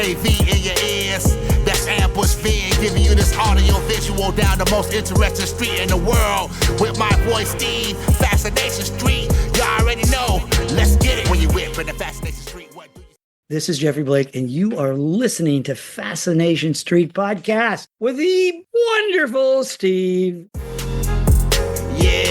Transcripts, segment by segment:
AV in your ears, that's Ambush Being, giving you this audio visual down the most interesting street in the world. With my boy Steve, Fascination Street, you already know, let's get it. When you whip in the Fascination Street, what do you... This is Geoffrey Blake, and you are listening to Fascination Street Podcast with the wonderful Steve. Yeah,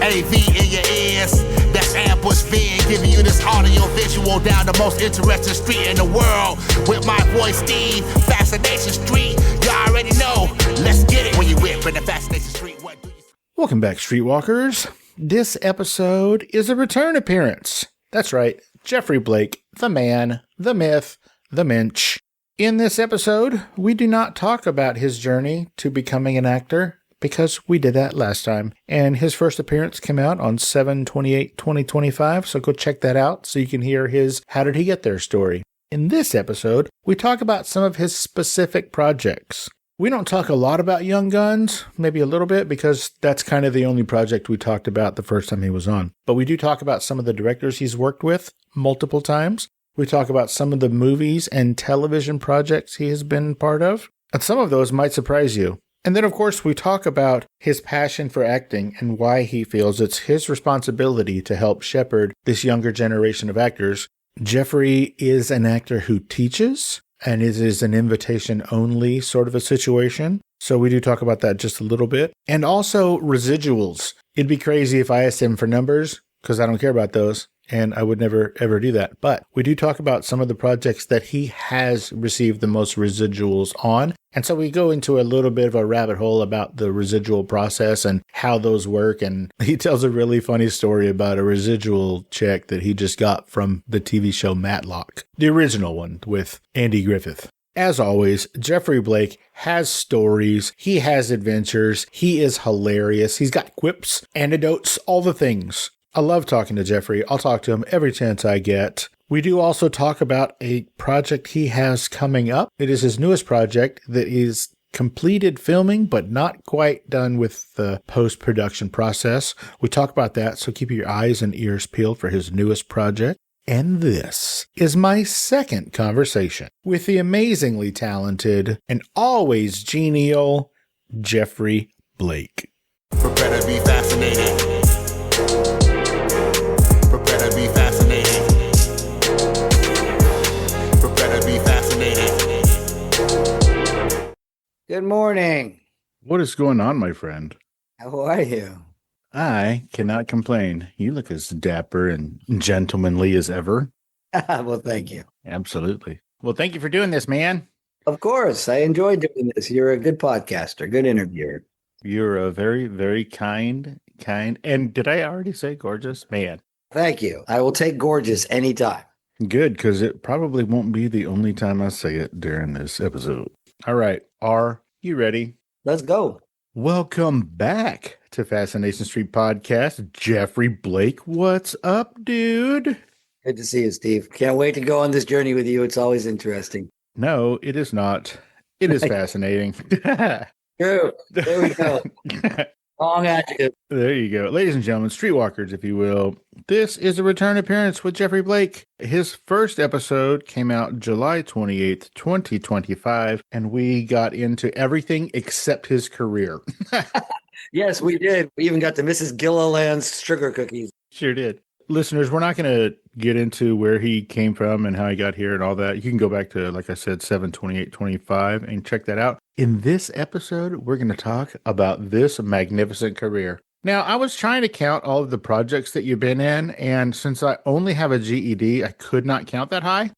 AV in your ears, that's Ambush Being, giving you this audio visual down the most interesting street in the world. With my boy Steve, Fascination Street, you already know, let's get it. When you whip in the Fascination Street, what do you... Welcome back, Streetwalkers. This episode is a return appearance. That's right, Geoffrey Blake, the man, the myth, the mensch. In this episode, we do not talk about his journey to becoming an actor, because we did that last time. And his first appearance came out on 7/28/2025, so go check that out so you can hear his How Did He Get There story. In this episode, we talk about some of his specific projects. We don't talk a lot about Young Guns, maybe a little bit, because that's kind of the only project we talked about the first time he was on. But we do talk about some of the directors he's worked with multiple times. We talk about some of the movies and television projects he has been part of. And some of those might surprise you. And then, of course, we talk about his passion for acting and why he feels it's his responsibility to help shepherd this younger generation of actors. Geoffrey is an actor who teaches, and it is an invitation-only sort of a situation. So we do talk about that just a little bit. And also residuals. It'd be crazy if I asked him for numbers, because I don't care about those, and I would never, ever do that. But we do talk about some of the projects that he has received the most residuals on. And so we go into a little bit of a rabbit hole about the residual process and how those work. And he tells a really funny story about a residual check that he just got from the TV show Matlock, the original one with Andy Griffith. As always, Geoffrey Blake has stories, he has adventures, he is hilarious, he's got quips, anecdotes, all the things. I love talking to Geoffrey. I'll talk to him every chance I get. We do also talk about a project he has coming up. It is his newest project that is completed filming, but not quite done with the post-production process. We talk about that, so keep your eyes and ears peeled for his newest project. And this is my second conversation with the amazingly talented and always genial Geoffrey Blake. Prepare to be fascinated. Prepare to be fascinated. Prepare to be fascinated. Good morning. What is going on, my friend? How are you? I cannot complain. You look as dapper and gentlemanly as ever. Well, thank you. Absolutely. Well, thank you for doing this, man. Of course. I enjoy doing this. You're a good podcaster, good interviewer. You're a very, very kind, and did I already say gorgeous? Man. Thank you. I will take gorgeous anytime. Good, because it probably won't be the only time I say it during this episode. All right. Are you ready? Let's go. Welcome back to Fascination Street Podcast. Geoffrey Blake, what's up, dude? Good to see you, Steve. Can't wait to go on this journey with you. It's always interesting. No, it is not. It is fascinating. True. There we go. Long adjective. There you go. Ladies and gentlemen, streetwalkers, if you will, this is a return appearance with Geoffrey Blake. His first episode came out July 28th, 2025, and we got into everything except his career. Yes, we did. We even got to Mrs. Gilliland's sugar cookies. Sure did. Listeners, we're not going to get into where he came from and how he got here and all that. You can go back to, like I said, 7/28/25 and check that out. In this episode, we're going to talk about this magnificent career. Now, I was trying to count all of the projects that you've been in, and since I only have a GED, I could not count that high.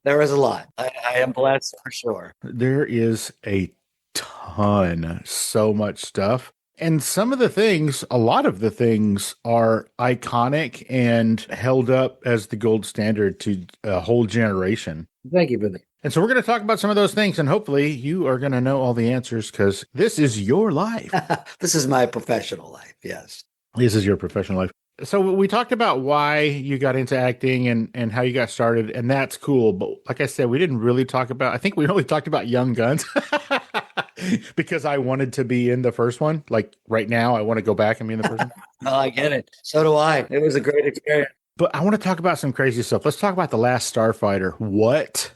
There is a lot. I am blessed for sure. There is a ton, so much stuff. And some of the things, a lot of the things are iconic and held up as the gold standard to a whole generation. Thank you for that. And so we're going to talk about some of those things, and hopefully you are going to know all the answers because this is your life. This is my professional life, yes. This is your professional life. So we talked about why you got into acting and how you got started, and that's cool. But like I said, we didn't really talk about, I think we only talked about Young Guns because I wanted to be in the first one. Like right now, I want to go back and be in the first one. No, I get it. So do I. It was a great experience. But I want to talk about some crazy stuff. Let's talk about The Last Starfighter. What?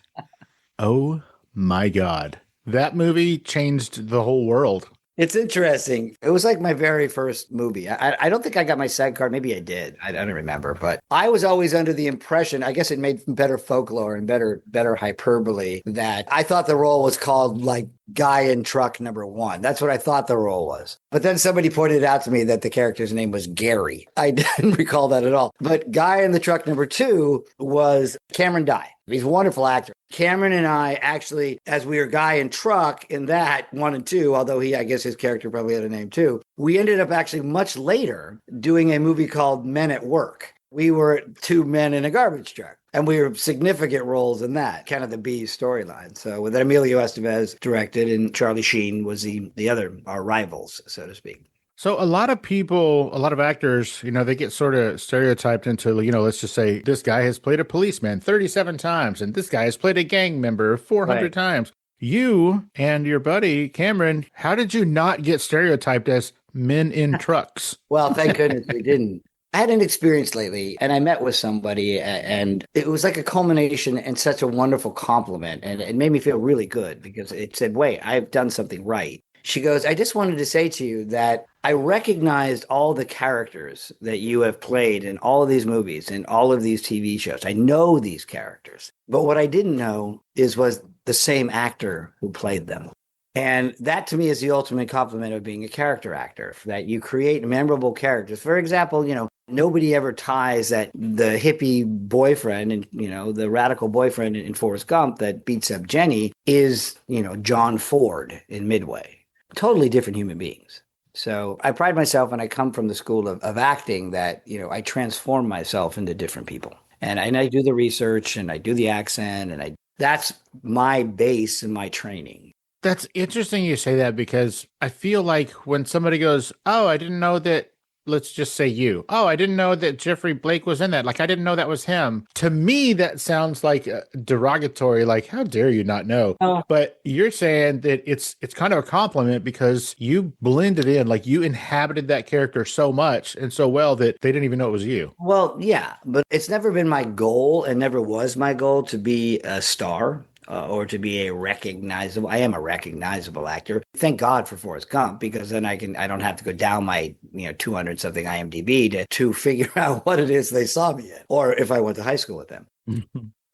Oh my God. That movie changed the whole world. It's interesting. It was like my very first movie. I don't think I got my SAG card. Maybe I did. I don't remember. But I was always under the impression, I guess it made better folklore and better hyperbole, that I thought the role was called like Guy in Truck Number One. That's what I thought the role was. But then somebody pointed out to me that the character's name was Gary. I didn't recall that at all. But Guy in the Truck Number Two was Cameron Dye. He's a wonderful actor. Cameron and I actually, as we were Guy and Truck in that 1 and 2, although I guess his character probably had a name too, we ended up actually much later doing a movie called Men at Work. We were two men in a garbage truck, and we were significant roles in that, kind of the B storyline. So that Emilio Estevez directed, and Charlie Sheen was the other, our rivals, so to speak. So a lot of people, a lot of actors, they get sort of stereotyped into, let's just say this guy has played a policeman 37 times and this guy has played a gang member 400 times. You and your buddy Cameron, how did you not get stereotyped as men in trucks? Well, thank goodness we didn't. I had an experience lately, and I met with somebody, and it was like a culmination and such a wonderful compliment. And it made me feel really good because it said, wait, I've done something right. She goes, I just wanted to say to you that I recognized all the characters that you have played in all of these movies and all of these TV shows. I know these characters. But what I didn't know was the same actor who played them. And that to me is the ultimate compliment of being a character actor, that you create memorable characters. For example, nobody ever ties that the hippie boyfriend and, the radical boyfriend in Forrest Gump that beats up Jenny is, John Ford in Midway. Totally different human beings. So I pride myself, and I come from the school of acting, that, I transform myself into different people. And I do the research and I do the accent, and that's my base and my training. That's interesting you say that, because I feel like when somebody goes, oh, I didn't know that, let's just say you. Oh, I didn't know that Geoffrey Blake was in that. Like, I didn't know that was him. To me, that sounds like derogatory, like, how dare you not know? But you're saying that it's kind of a compliment because you blended in, like you inhabited that character so much and so well that they didn't even know it was you. Well, yeah, but it's never been my goal, and never was my goal, to be a star. Or to be I am a recognizable actor. Thank God for Forrest Gump, because then I don't have to go down my 200 something IMDb to figure out what it is they saw me in, or if I went to high school with them.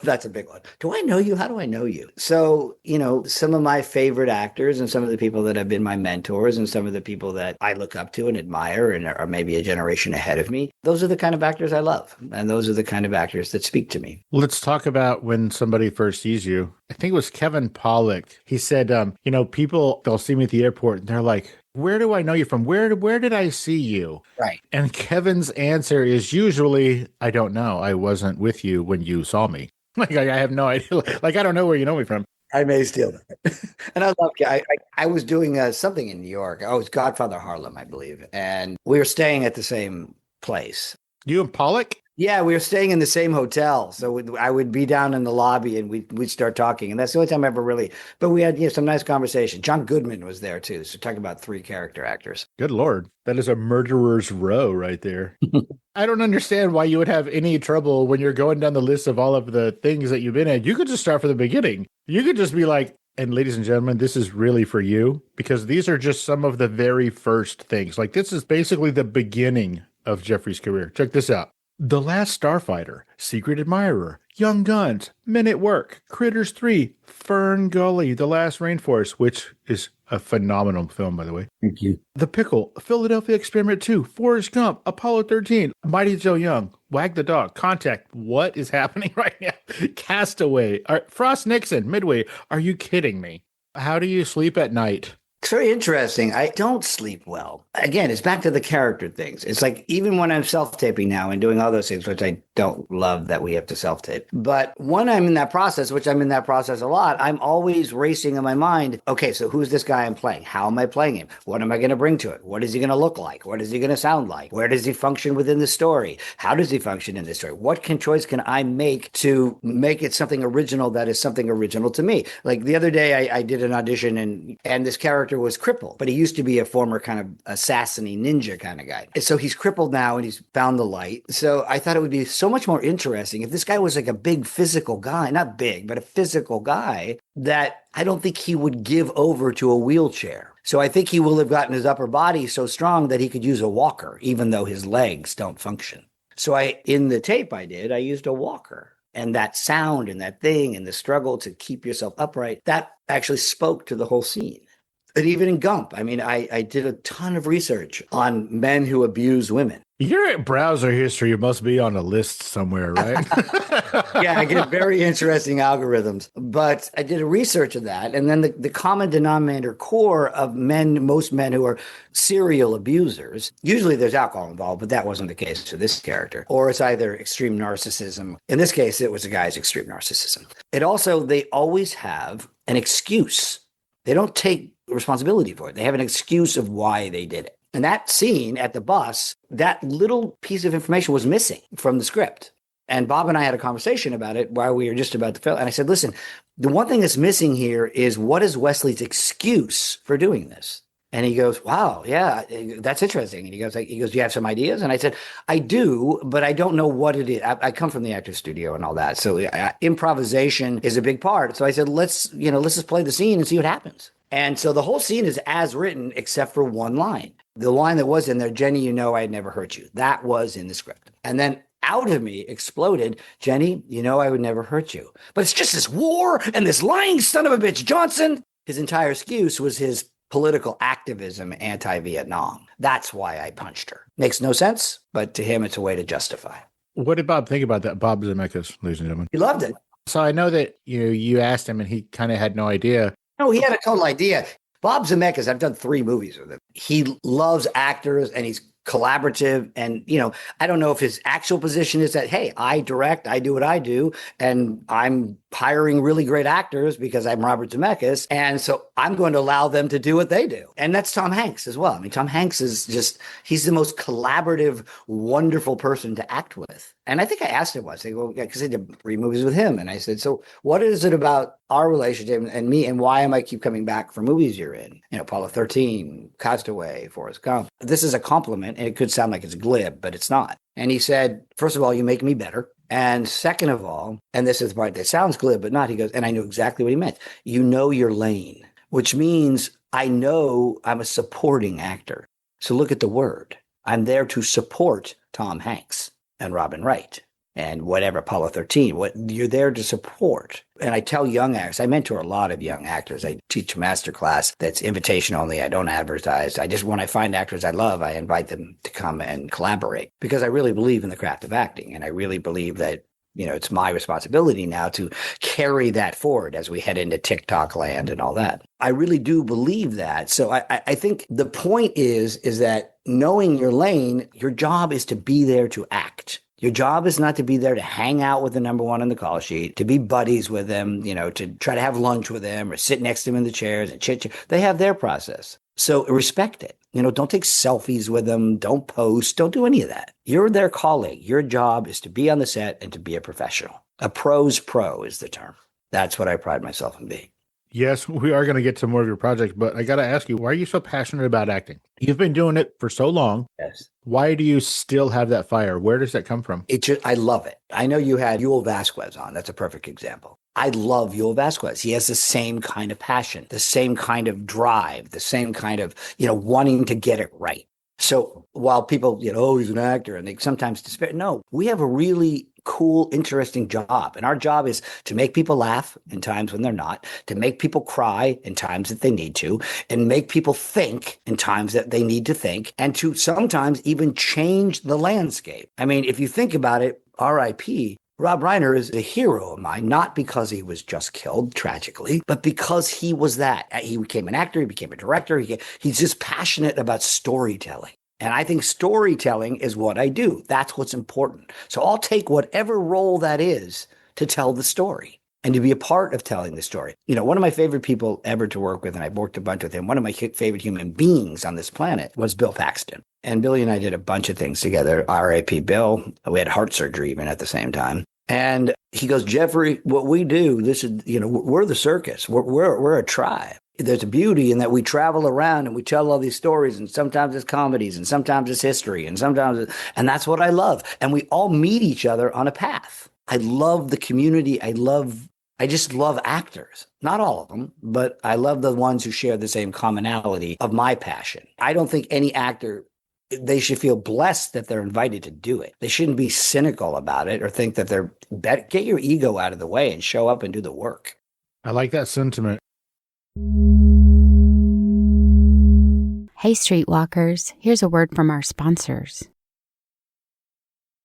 That's a big one. Do I know you? How do I know you? So, some of my favorite actors and some of the people that have been my mentors and some of the people that I look up to and admire and are maybe a generation ahead of me, those are the kind of actors I love. And those are the kind of actors that speak to me. Let's talk about when somebody first sees you. I think it was Kevin Pollak. He said, people, they'll see me at the airport and they're like, where do I know you from? Where did I see you? Right. And Kevin's answer is usually, I don't know. I wasn't with you when you saw me. Like, I have no idea. Like, I don't know where you know me from. I may steal that. And I love, I was doing something in New York. I was Godfather Harlem, I believe. And we were staying at the same place. You and Pollak? Yeah, we were staying in the same hotel. So I would be down in the lobby and we'd start talking. And that's the only time I ever really, but we had some nice conversation. John Goodman was there too. So talking about 3 character actors. Good Lord. That is a murderer's row right there. I don't understand why you would have any trouble when you're going down the list of all of the things that you've been in. You could just start from the beginning. You could just be like, and ladies and gentlemen, this is really for you, because these are just some of the very first things. Like, this is basically the beginning of Geoffrey's career. Check this out. The Last Starfighter, Secret Admirer, Young Guns, Men at Work, Critters 3, FernGully, The Last Rainforest, which is a phenomenal film, by the way. Thank you. The Pickle, Philadelphia Experiment 2, Forrest Gump, Apollo 13, Mighty Joe Young, Wag the Dog, Contact. What is happening right now? Castaway, Frost Nixon, Midway. Are you kidding me? How do you sleep at night? It's very interesting. I don't sleep well. Again, it's back to the character things. It's like, even when I'm self-taping now and doing all those things, which I don't love that we have to self-tape. But when I'm in that process, which I'm in that process a lot, I'm always racing in my mind. Okay, so who's this guy I'm playing? How am I playing him? What am I going to bring to it? What is he going to look like? What is he going to sound like? Where does he function within the story? How does he function in the story? What choice can I make to make it something original that is something original to me? Like the other day, I did an audition and this character was crippled, but he used to be a former kind of assassin-y ninja kind of guy. And so he's crippled now and he's found the light. So I thought it would be so so much more interesting if this guy was like a big physical guy, not big, but a physical guy, that I don't think he would give over to a wheelchair. So I think he will have gotten his upper body so strong that he could use a walker, even though his legs don't function. So in the tape I used a walker. And that sound and that thing and the struggle to keep yourself upright, that actually spoke to the whole scene. And even in Gump, I mean, I did a ton of research on men who abuse women. Your browser history must be on a list somewhere, right? Yeah, I get very interesting algorithms. But I did a research of that. And then the common denominator core of most men who are serial abusers, usually there's alcohol involved, but that wasn't the case for this character. Or it's either extreme narcissism. In this case, it was a guy's extreme narcissism. They always have an excuse. They don't take responsibility for it. They have an excuse of why they did it. And that scene at the bus, that little piece of information was missing from the script. And Bob and I had a conversation about it while we were just about to film. And I said, listen, the one thing that's missing here is what is Wesley's excuse for doing this? And he goes, wow, yeah, that's interesting. And he goes, do you have some ideas? And I said, I do, but I don't know what it is. I come from the actor's studio and all that. So improvisation is a big part. So I said, let's just play the scene and see what happens. And so the whole scene is as written, except for one line. The line that was in there, Jenny, you know I'd never hurt you. That was in the script. And then out of me exploded, Jenny, you know I would never hurt you. But it's just this war and this lying son of a bitch Johnson. His entire excuse was his political activism anti-Vietnam. That's why I punched her. Makes no sense, but to him, it's a way to justify. What did Bob think about that? Bob Zemeckis, ladies and gentlemen. He loved it. So I know that you asked him and he kind of had no idea. No, he had a total idea. Bob Zemeckis, I've done 3 movies with him. He loves actors and he's collaborative. And, I don't know if his actual position is that, hey, I direct, I do what I do, and I'm hiring really great actors because I'm Robert Zemeckis. And so I'm going to allow them to do what they do. And that's Tom Hanks as well. I mean, Tom Hanks is he's the most collaborative, wonderful person to act with. And I think I asked him once, because I did 3 movies with him. And I said, so what is it about our relationship and me, and why am I keep coming back for movies you're in? Apollo 13, Castaway, Forrest Gump. This is a compliment, and it could sound like it's glib, but it's not. And he said, first of all, you make me better. And second of all, and this is the part that sounds glib, but not, he goes, and I knew exactly what he meant. You know your lane, which means I know I'm a supporting actor. So look at the word. I'm there to support Tom Hanks and Robin Wright and whatever, Apollo 13, what you're there to support. And I tell young actors, I mentor a lot of young actors. I teach a masterclass that's invitation only. I don't advertise. When I find actors I love, I invite them to come and collaborate because I really believe in the craft of acting. And I really believe that, it's my responsibility now to carry that forward as we head into TikTok land and all that. I really do believe that. So I think the point is that knowing your lane, your job is to be there to act. Your job is not to be there to hang out with the number one on the call sheet, to be buddies with them, to try to have lunch with them or sit next to them in the chairs and chit-chat. They have their process. So respect it. Don't take selfies with them. Don't post. Don't do any of that. You're their colleague. Your job is to be on the set and to be a professional. A pro's pro is the term. That's what I pride myself in being. Yes, we are going to get to more of your project, but I got to ask you, why are you so passionate about acting? You've been doing it for so long. Yes. Why do you still have that fire? Where does that come from? I love it. I know you had Yul Vasquez on. That's a perfect example. I love Yul Vasquez. He has the same kind of passion, the same kind of drive, the same kind of, wanting to get it right. So while people, he's an actor and they sometimes despair. No, we have a really cool, interesting job. And our job is to make people laugh in times when they're not, to make people cry in times that they need to, and make people think in times that they need to think, and to sometimes even change the landscape. I mean, if you think about it, R.I.P., Rob Reiner is a hero of mine, not because he was just killed tragically, but because he was that. He became an actor, he became a director, he's just passionate about storytelling. And I think storytelling is what I do. That's what's important. So I'll take whatever role that is to tell the story and to be a part of telling the story. One of my favorite people ever to work with, and I've worked a bunch with him, one of my favorite human beings on this planet was Bill Paxton. And Billy and I did a bunch of things together. R.I.P. Bill. We had heart surgery even at the same time. And he goes, Geoffrey, what we do, this is, we're the circus. We're a tribe. there's a beauty in that we travel around and we tell all these stories, and sometimes it's comedies and sometimes it's history and that's what I love. And we all meet each other on a path. I love the community. I just love actors. Not all of them, but I love the ones who share the same commonality of my passion. I don't think any actor, they should feel blessed that they're invited to do it. They shouldn't be cynical about it or think that they're better. Get your ego out of the way and show up and do the work. I like that sentiment. Hey, Streetwalkers, here's a word from our sponsors.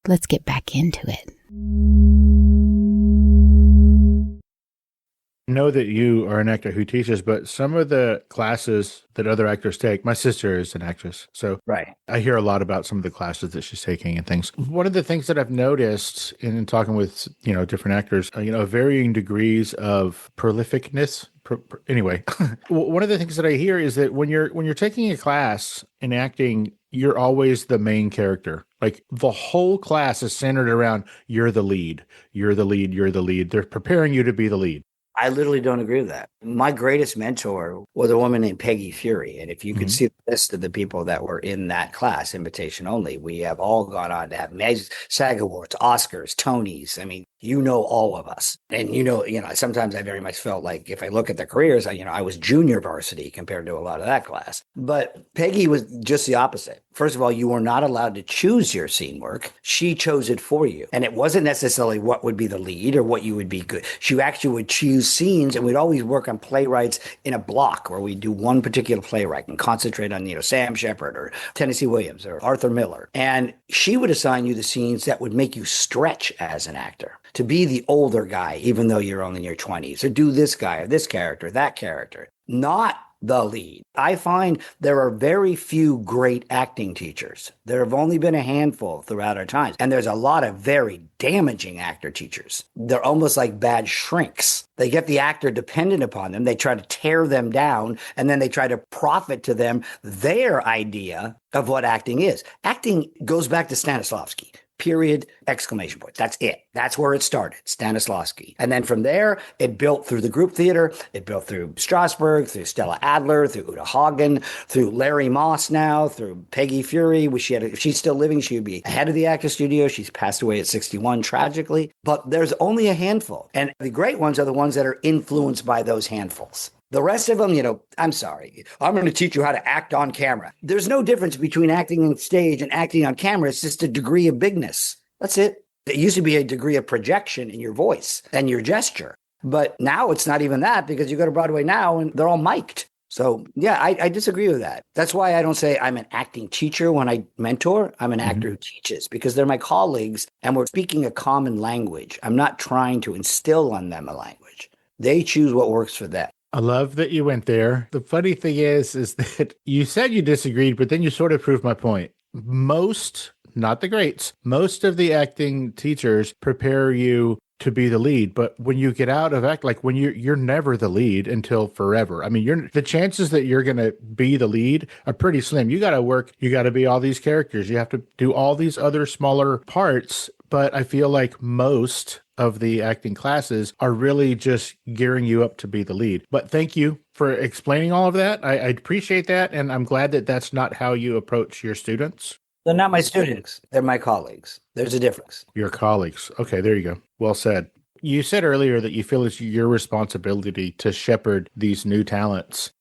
Let's get back into it. I know that you are an actor who teaches, but some of the classes that other actors take, my sister is an actress, so Right. I hear a lot about some of the classes that she's taking and things. One of the things that I've noticed in talking with, different actors, varying degrees of prolificness. Anyway, one of the things that I hear is that when you're taking a class in acting, you're always the main character. Like the whole class is centered around you're the lead, you're the lead, you're the lead. They're preparing you to be the lead. I literally don't agree with that. My greatest mentor was a woman named Peggy Fury. And if you could see the list of the people that were in that class, invitation only, we have all gone on to have SAG Awards, Oscars, Tonys. I mean, all of us. And, sometimes I very much felt like if I look at the careers, I was junior varsity compared to a lot of that class. But Peggy was just the opposite. First of all, you were not allowed to choose your scene work. She chose it for you. And it wasn't necessarily what would be the lead or what you would be good. She actually would choose scenes, and we'd always work on playwrights in a block where we'd do one particular playwright and concentrate on, Sam Shepard or Tennessee Williams or Arthur Miller. And she would assign you the scenes that would make you stretch as an actor, to be the older guy, even though you're only in your 20s, or do this guy or this character, that character, not the lead. I find there are very few great acting teachers. There have only been a handful throughout our times. And there's a lot of very damaging actor teachers. They're almost like bad shrinks. They get the actor dependent upon them. They try to tear them down, and then they try to profit to them their idea of what acting is. Acting goes back to Stanislavski. Period, exclamation point. That's it. That's where it started, Stanislavski. And then from there, it built through the group theater. It built through Strasberg, through Stella Adler, through Uta Hagen, through Larry Moss now, through Peggy Fury. If she's still living, she would be head of the actor studio. She's passed away at 61, tragically. But there's only a handful. And the great ones are the ones that are influenced by those handfuls. The rest of them, I'm sorry, I'm going to teach you how to act on camera. There's no difference between acting on stage and acting on camera. It's just a degree of bigness. That's it. It used to be a degree of projection in your voice and your gesture. But now it's not even that, because you go to Broadway now and they're all mic'd. So, yeah, I disagree with that. That's why I don't say I'm an acting teacher when I mentor. I'm an actor who teaches, because they're my colleagues and we're speaking a common language. I'm not trying to instill on them a language. They choose what works for them. I love that you went there. The funny thing is that you said you disagreed, but then you sort of proved my point. Most, not the greats, most of the acting teachers prepare you to be the lead. But when you get out of act, like when you're never the lead until forever. I mean, the chances that you're going to be the lead are pretty slim. You got to work. You got to be all these characters. You have to do all these other smaller parts. But I feel like most of the acting classes are really just gearing you up to be the lead. But thank you for explaining all of that. I appreciate that. And I'm glad that that's not how you approach your students. They're not my students. They're my colleagues. There's a difference. Your colleagues. Okay, there you go. Well said. You said earlier that you feel it's your responsibility to shepherd these new talents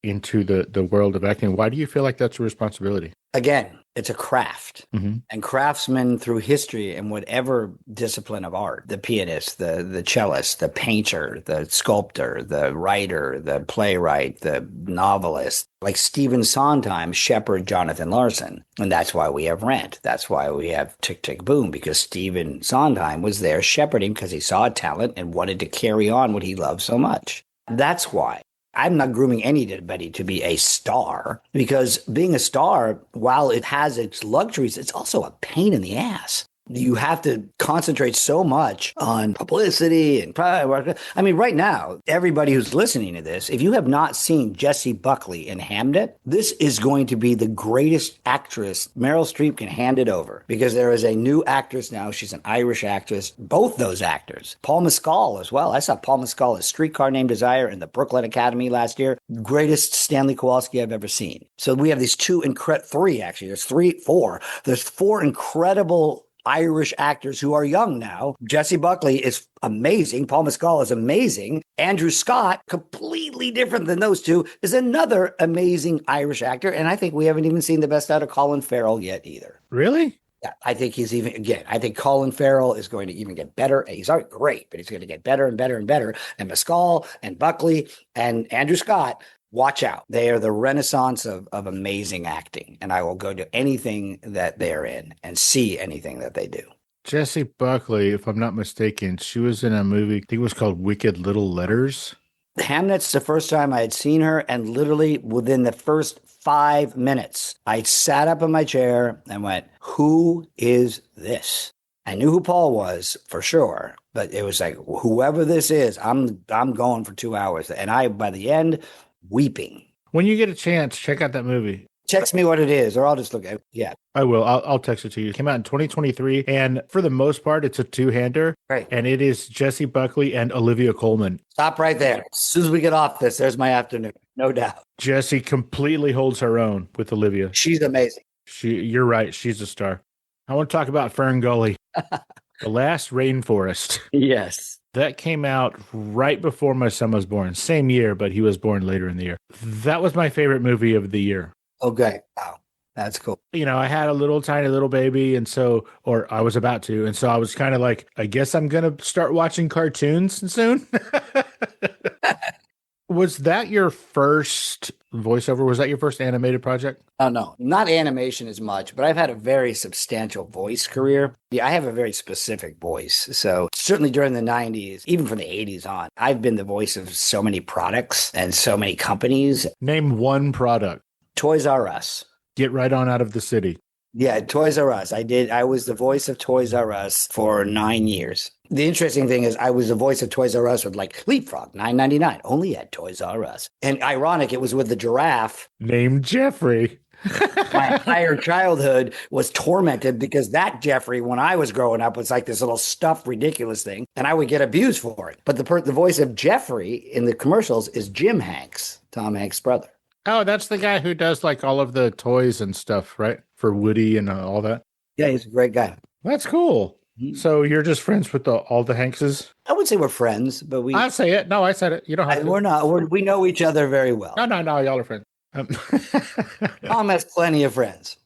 into the world of acting. Why do you feel like that's a responsibility? Again, it's a craft. And craftsmen through history and whatever discipline of art, the pianist, the cellist, the painter, the sculptor, the writer, the playwright, the novelist, like Stephen Sondheim shepherded Jonathan Larson. And that's why we have Rent. That's why we have Tick, Tick, Boom, because Stephen Sondheim was there shepherding because he saw a talent and wanted to carry on what he loved so much. That's why. I'm not grooming anybody to be a star, because being a star, while it has its luxuries, it's also a pain in the ass. You have to concentrate so much on publicity and I mean, right now, everybody who's listening to this, if you have not seen Jessie Buckley in Hamnet, this is going to be the greatest actress. Meryl Streep can hand it over because there is a new actress now. She's an Irish actress. Both those actors. Paul Mescal as well. I saw Paul Mescal as Streetcar Named Desire in the Brooklyn Academy last year. Greatest Stanley Kowalski I've ever seen. So we have these three actually. There's four incredible Irish actors who are young now. Jessie Buckley is amazing. Paul Mescal is amazing. Andrew Scott, completely different than those two, is another amazing Irish actor. And I think we haven't even seen the best out of Colin Farrell yet either. Really? Yeah, I think I think Colin Farrell is going to even get better. He's already great, but he's going to get better and better and better. And Mescal and Buckley and Andrew Scott, watch out. They are the renaissance of amazing acting. And I will go to anything that they're in and see anything that they do. Jessie Buckley, if I'm not mistaken, she was in a movie, I think it was called Wicked Little Letters. Hamnet's the first time I had seen her. And literally within the first 5 minutes, I sat up in my chair and went, who is this? I knew who Paul was for sure. But it was like, whoever this is, I'm going for 2 hours. And by the end, weeping. When you get a chance, check out that movie. Text me what it is, or I'll just look at it. Yeah. I will. I'll text it to you. It came out in 2023, and for the most part, it's a two-hander. Right. And it is Jessie Buckley and Olivia Colman. Stop right there. As soon as we get off this, there's my afternoon. No doubt. Jessie completely holds her own with Olivia. She's amazing. You're right. She's a star. I want to talk about FernGully, The Last Rainforest. Yes. That came out right before my son was born. Same year, but he was born later in the year. That was my favorite movie of the year. Okay. Wow. That's cool. You know, I had a tiny little baby, or I was about to. And so I was kind of like, I guess I'm going to start watching cartoons soon. Was that your first voiceover? Was that your first animated project? Oh, no, not animation as much, but I've had a very substantial voice career. Yeah, I have a very specific voice. So certainly during the 90s, even from the 80s on, I've been the voice of so many products and so many companies. Name one product. Toys R Us. Get right on out of the city. Yeah, Toys R Us. I was the voice of Toys R Us for 9 years. The interesting thing is I was the voice of Toys R Us with like Leapfrog, $9.99, only at Toys R Us. And ironic, it was with the giraffe. Named Geoffrey. My entire childhood was tormented because that Geoffrey, when I was growing up, was like this little stuffed, ridiculous thing. And I would get abused for it. But the voice of Geoffrey in the commercials is Jim Hanks, Tom Hanks' brother. Oh, that's the guy who does like all of the toys and stuff, right? For Woody and all that. Yeah, he's a great guy. That's cool. So you're just friends with all the Hankses? I would say we're friends, but I'll say it. No, I said it. You don't have to. We're not. We know each other very well. No. Y'all are friends. Tom has plenty of friends.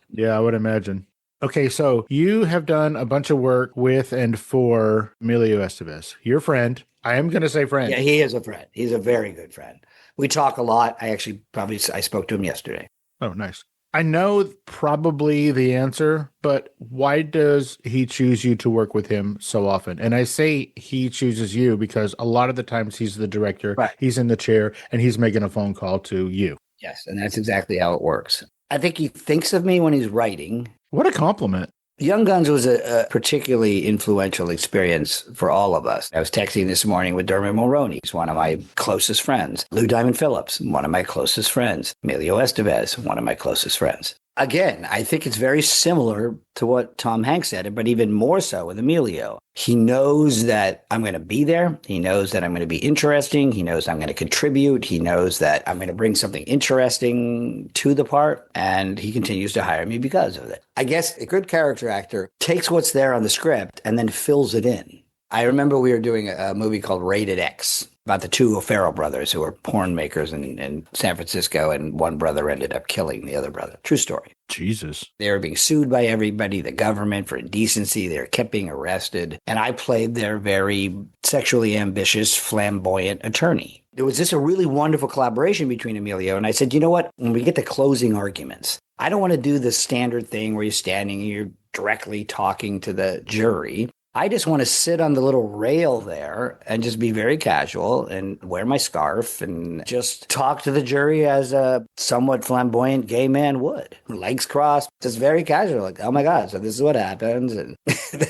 Yeah, I would imagine. Okay, so you have done a bunch of work with and for Emilio Estevez, your friend. I am going to say friend. Yeah, he is a friend. He's a very good friend. We talk a lot. I spoke to him yesterday. Oh, nice. I know probably the answer, but why does he choose you to work with him so often? And I say he chooses you because a lot of the times he's the director, right. He's in the chair, and he's making a phone call to you. Yes, and that's exactly how it works. I think he thinks of me when he's writing. What a compliment. Young Guns was a particularly influential experience for all of us. I was texting this morning with Dermot Mulroney. He's one of my closest friends. Lou Diamond Phillips, one of my closest friends. Emilio Estevez, one of my closest friends. Again, I think it's very similar to what Tom Hanks said, but even more so with Emilio. He knows that I'm going to be there. He knows that I'm going to be interesting. He knows I'm going to contribute. He knows that I'm going to bring something interesting to the part, and he continues to hire me because of it. I guess a good character actor takes what's there on the script and then fills it in. I remember we were doing a movie called Rated X about the two O'Farrell brothers who were porn makers in San Francisco, and one brother ended up killing the other brother. True story. Jesus. They were being sued by everybody, the government, for indecency. They were kept being arrested. And I played their very sexually ambitious, flamboyant attorney. There was just a really wonderful collaboration between Emilio. And I said, you know what? When we get to closing arguments, I don't want to do the standard thing where you're standing and you're directly talking to the jury. I just want to sit on the little rail there and just be very casual and wear my scarf and just talk to the jury as a somewhat flamboyant gay man would. Legs crossed, just very casual. Like, oh my God, so this is what happens. And,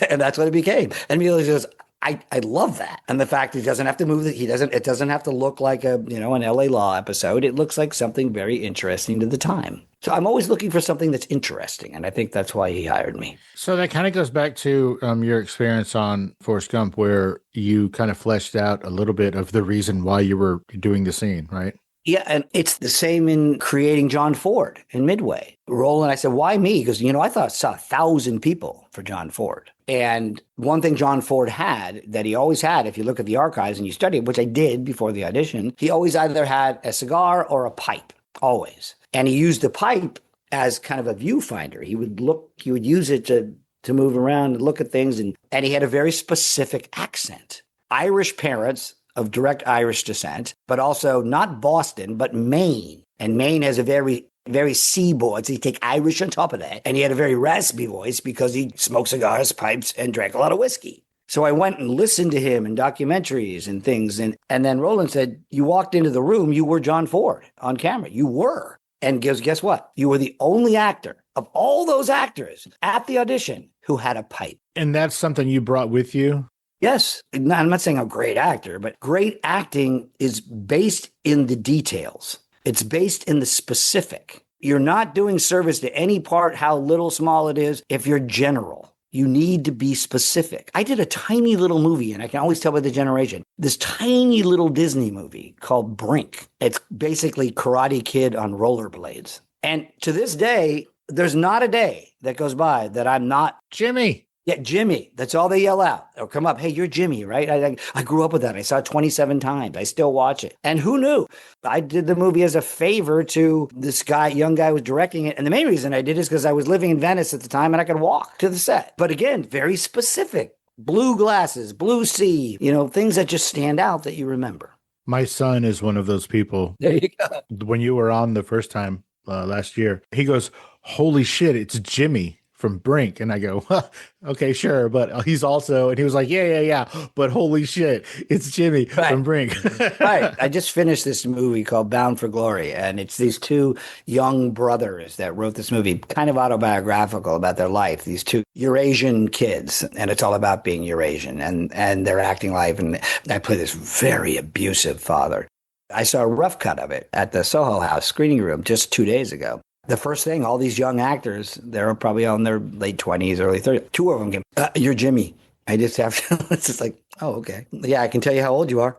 and that's what it became. And Mila goes, I love that. And the fact he doesn't have to move, it doesn't have to look like an LA Law episode. It looks like something very interesting to the time. So I'm always looking for something that's interesting. And I think that's why he hired me. So that kind of goes back to your experience on Forrest Gump, where you kind of fleshed out a little bit of the reason why you were doing the scene, right? Yeah, and it's the same in creating John Ford in Midway. Roland, I said, why me? Because, I saw 1,000 people for John Ford. And one thing John Ford had that he always had, if you look at the archives and you study it, which I did before the audition, he always either had a cigar or a pipe, always. And he used the pipe as kind of a viewfinder. He would use it to move around and look at things. And he had a very specific accent. Irish parents of direct Irish descent, but also not Boston, but Maine. And Maine has a very, very seaboard. So you take Irish on top of that. And he had a very raspy voice because he smoked cigars, pipes, and drank a lot of whiskey. So I went and listened to him in documentaries and things. And then Roland said, you walked into the room, you were John Ford on camera. You were. And guess what? You were the only actor of all those actors at the audition who had a pipe. And that's something you brought with you? Yes. I'm not saying I'm a great actor, but great acting is based in the details. It's based in the specific. You're not doing service to any part, how little, small it is, if you're general. You need to be specific. I did a tiny little movie, and I can always tell by the generation, this tiny little Disney movie called Brink. It's basically Karate Kid on rollerblades. And to this day, there's not a day that goes by that I'm not Jimmy. Yeah, Jimmy. That's all they yell out. Or come up, hey, you're Jimmy, right? I grew up with that. I saw it 27 times. I still watch it. And who knew? I did the movie as a favor to this guy, young guy who was directing it. And the main reason I did is because I was living in Venice at the time and I could walk to the set. But again, very specific. Blue glasses, blue sea, things that just stand out that you remember. My son is one of those people. There you go. When you were on the first time last year, he goes, holy shit, it's Jimmy from Brink. And I go, huh, okay, sure. But he's also, and he was like, yeah. But holy shit, it's Jimmy from Brink. Right. I just finished this movie called Bound for Glory. And it's these two young brothers that wrote this movie, kind of autobiographical about their life. These two Eurasian kids. And it's all about being Eurasian and their acting life. And I play this very abusive father. I saw a rough cut of it at the Soho House screening room just 2 days ago. The first thing, all these young actors, they're probably on their late 20s, early 30s. Two of them came, you're Jimmy. I just have to, it's just like, oh, okay. Yeah, I can tell you how old you are.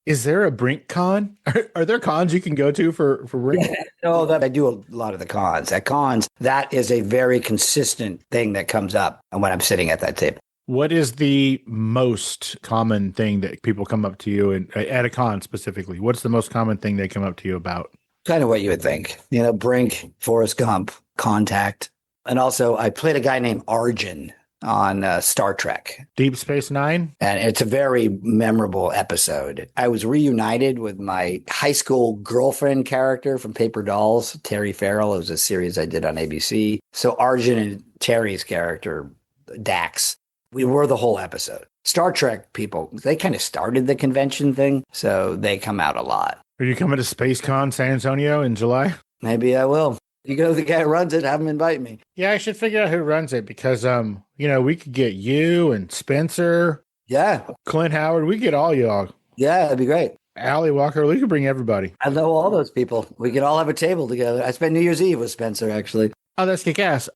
Is there a Brink con? Are there cons you can go to for Brink? Yeah, no, I do a lot of the cons. At cons, that is a very consistent thing that comes up when I'm sitting at that table. What is the most common thing that people come up to you at a con specifically? What's the most common thing they come up to you about? Kind of what you would think. Brink, Forrest Gump, Contact. And also, I played a guy named Arjun on Star Trek. Deep Space Nine? And it's a very memorable episode. I was reunited with my high school girlfriend character from Paper Dolls, Terry Farrell. It was a series I did on ABC. So Arjun and Terry's character, Dax, we were the whole episode. Star Trek people, they kind of started the convention thing, so they come out a lot. Are you coming to SpaceCon San Antonio in July? Maybe I will. You go to the guy who runs it, have him invite me. Yeah, I should figure out who runs it because, we could get you and Spencer. Yeah. Clint Howard. We get all y'all. Yeah, that'd be great. Allie Walker. We could bring everybody. I know all those people. We could all have a table together. I spent New Year's Eve with Spencer, actually. Oh, that's kick-ass.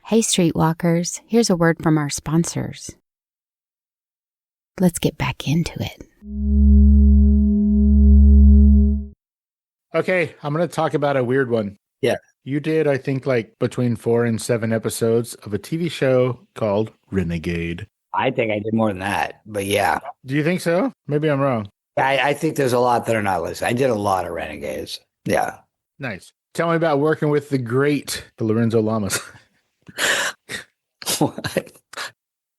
Hey, Streetwalkers, here's a word from our sponsors. Let's get back into it. Okay, I'm going to talk about a weird one. Yeah. You did, I think, between 4 and 7 episodes of a TV show called Renegade. I think I did more than that, but yeah. Do you think so? Maybe I'm wrong. I think there's a lot that are not listed. I did a lot of Renegades. Yeah. Nice. Tell me about working with the great Lorenzo Lamas.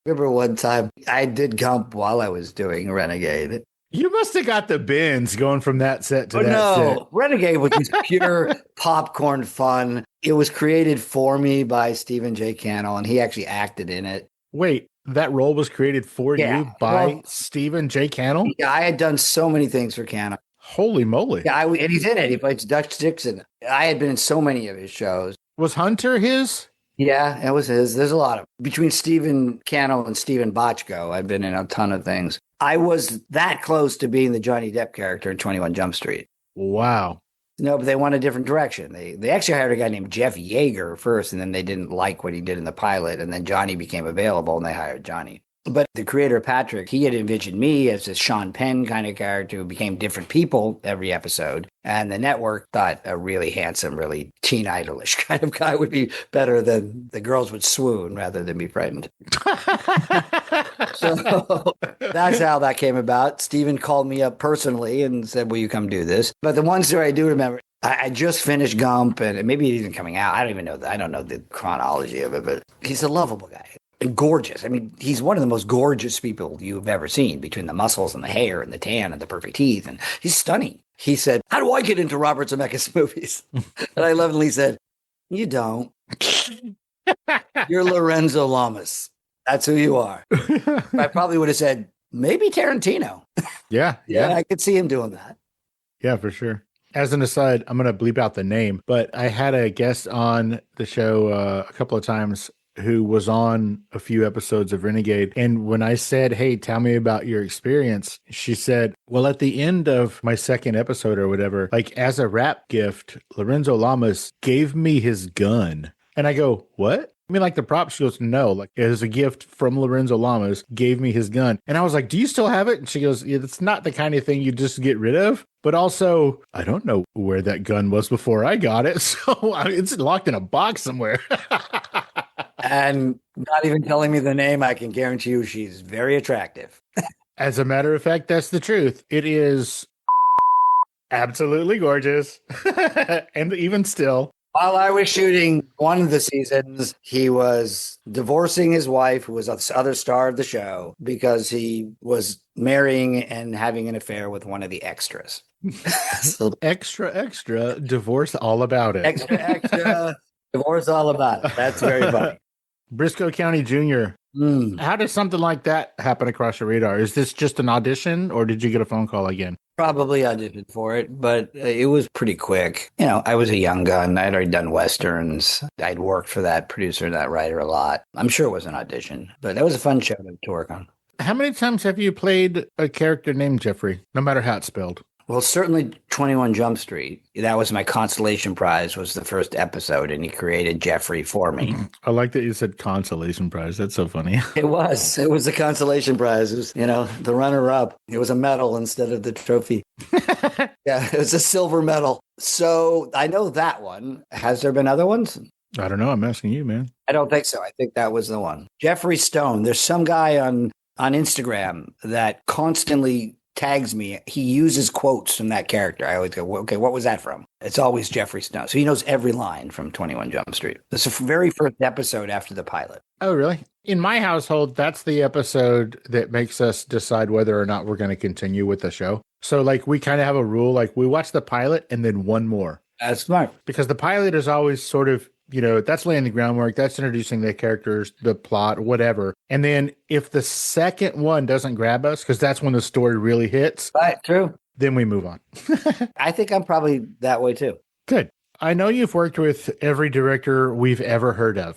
Remember one time I did Gump while I was doing Renegade. You must have got the bins going from that set to that set. No, Renegade was just pure popcorn fun. It was created for me by Stephen J. Cannell, and he actually acted in it. Wait, that role was created for you by Stephen J. Cannell? Yeah, I had done so many things for Cannell. Holy moly. Yeah, and he's in it. He plays Dutch Dixon. I had been in so many of his shows. Was Hunter his? Yeah, it was his. There's a lot of between Stephen Cannell and Stephen Bochco. I've been in a ton of things. I was that close to being the Johnny Depp character in 21 Jump Street. Wow. No, but they went a different direction. They actually hired a guy named Jeff Yeager first, and then they didn't like what he did in the pilot, and then Johnny became available, and they hired Johnny. But the creator, Patrick, he had envisioned me as a Sean Penn kind of character who became different people every episode. And the network thought a really handsome, really teen idolish kind of guy would be better than the girls would swoon rather than be frightened. So that's how that came about. Steven called me up personally and said, will you come do this? But the one story I do remember, I just finished Gump, and maybe it isn't coming out. I don't even know that. I don't know the chronology of it, but he's a lovable guy. And gorgeous. I mean, he's one of the most gorgeous people you've ever seen, between the muscles and the hair and the tan and the perfect teeth. And he's stunning. He said, how do I get into Robert Zemeckis movies? And I lovingly said, you don't. You're Lorenzo Lamas. That's who you are. I probably would have said, maybe Tarantino. Yeah. I could see him doing that. Yeah, for sure. As an aside, I'm going to bleep out the name, but I had a guest on the show a couple of times who was on a few episodes of Renegade. And when I said, hey, tell me about your experience, she said, well, at the end of my second episode or whatever, like as a wrap gift, Lorenzo Lamas gave me his gun. And I go, what? I mean, like the prop, she goes, no, like it was a gift from Lorenzo Lamas, gave me his gun. And I was like, do you still have it? And she goes, yeah, it's not the kind of thing you just get rid of. But also, I don't know where that gun was before I got it. So it's locked in a box somewhere. And not even telling me the name, I can guarantee you she's very attractive. As a matter of fact, that's the truth. It is absolutely gorgeous. And even still. While I was shooting one of the seasons, he was divorcing his wife, who was the other star of the show, because he was marrying and having an affair with one of the extras. So, extra, divorce all about it. Extra, divorce all about it. That's very funny. Briscoe County Jr. How does something like that happen across your radar? Is this just an audition, or did you get a phone call again? Probably auditioned for it, but it was pretty quick. You know, I was a young gun. I'd already done Westerns. I'd worked for that producer and that writer a lot. I'm sure it was an audition, but that was a fun show to work on. How many times have you played a character named Geoffrey, no matter how it's spelled? Well, certainly 21 Jump Street. That was my consolation prize, was the first episode, and he created Geoffrey for me. I like that you said consolation prize. That's so funny. It was the consolation prize. It was, the runner-up. It was a medal instead of the trophy. Yeah, it was a silver medal. So I know that one. Has there been other ones? I don't know. I'm asking you, man. I don't think so. I think that was the one. Jeffrey Stone. There's some guy on Instagram that constantly tags me. He uses quotes from that character. I always go, okay, what was that from? It's always Jeffrey Stone. So he knows every line from 21 Jump Street. It's the very first episode after the pilot. Oh, really? In my household, that's the episode that makes us decide whether or not we're going to continue with the show. So like we kind of have a rule, like we watch the pilot and then one more. That's smart. Because the pilot is always sort of, that's laying the groundwork. That's introducing the characters, the plot, whatever. And then if the second one doesn't grab us, because that's when the story really hits. Right, true. Then we move on. I think I'm probably that way too. Good. I know you've worked with every director we've ever heard of.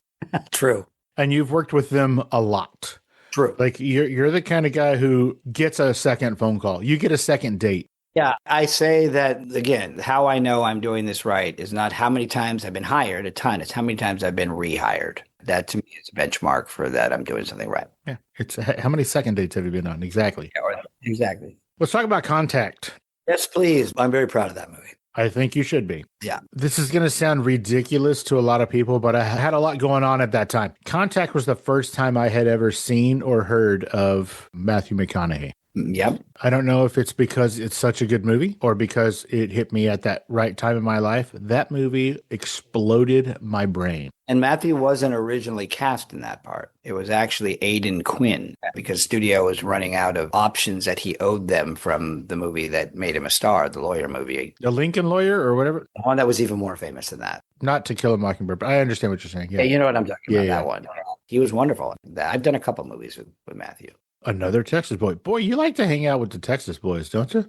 True. And you've worked with them a lot. True. Like you're the kind of guy who gets a second phone call. You get a second date. Yeah, I say that, again, how I know I'm doing this right is not how many times I've been hired, a ton. It's how many times I've been rehired. That, to me, is a benchmark for that I'm doing something right. Yeah. It's how many second dates have you been on? Exactly. Yeah, exactly. Let's talk about Contact. Yes, please. I'm very proud of that movie. I think you should be. Yeah. This is going to sound ridiculous to a lot of people, but I had a lot going on at that time. Contact was the first time I had ever seen or heard of Matthew McConaughey. Yep. I don't know if it's because it's such a good movie or because it hit me at that right time in my life. That movie exploded my brain. And Matthew wasn't originally cast in that part. It was actually Aidan Quinn because studio was running out of options that he owed them from the movie that made him a star, the lawyer movie. The Lincoln Lawyer or whatever? One that was even more famous than that. Not To Kill a Mockingbird, but I understand what you're saying. Yeah, you know what I'm talking about, Yeah. that one. He was wonderful. I've done a couple movies with Matthew. Another Texas boy. Boy, you like to hang out with the Texas boys, don't you?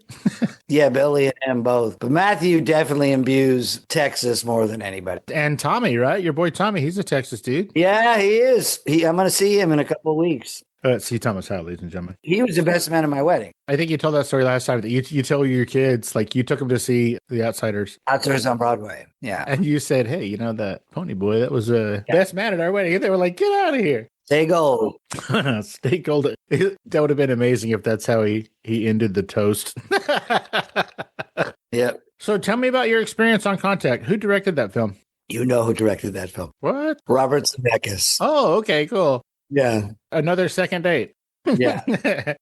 Yeah, Billy and him both. But Matthew definitely imbues Texas more than anybody. And Tommy, right? Your boy Tommy, he's a Texas dude. Yeah, he is. I'm going to see him in a couple of weeks. See Thomas Howell, ladies and gentlemen. He was the best man at my wedding. I think you told that story last time that you tell your kids, like you took them to see The Outsiders. Outsiders on Broadway. Yeah. And you said, hey, you know, that pony boy, that was the best man at our wedding. And they were like, get out of here. Stay gold. Stay gold. That would have been amazing if that's how he ended the toast. Yep. So tell me about your experience on Contact. Who directed that film? You know who directed that film. What? Robert Zemeckis. Oh, okay, cool. Yeah. Another second date. Yeah.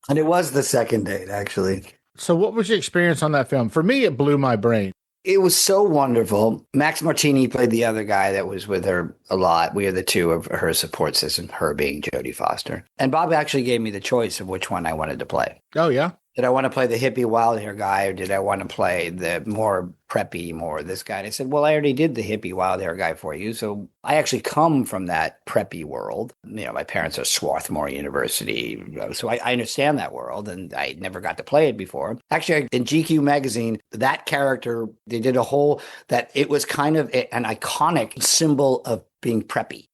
And it was the second date, actually. So what was your experience on that film? For me, it blew my brain. It was so wonderful. Max Martini played the other guy that was with her a lot. We are the two of her support system, her being Jodie Foster. And Bob actually gave me the choice of which one I wanted to play. Oh, yeah? Did I want to play the hippie wild hair guy or did I want to play the more preppy, more this guy? And I said, well, I already did the hippie wild hair guy for you. So I actually come from that preppy world. You know, my parents are Swarthmore University. So I understand that world and I never got to play it before. Actually, in GQ magazine, that character, they did a whole, that it was kind of an iconic symbol of being preppy.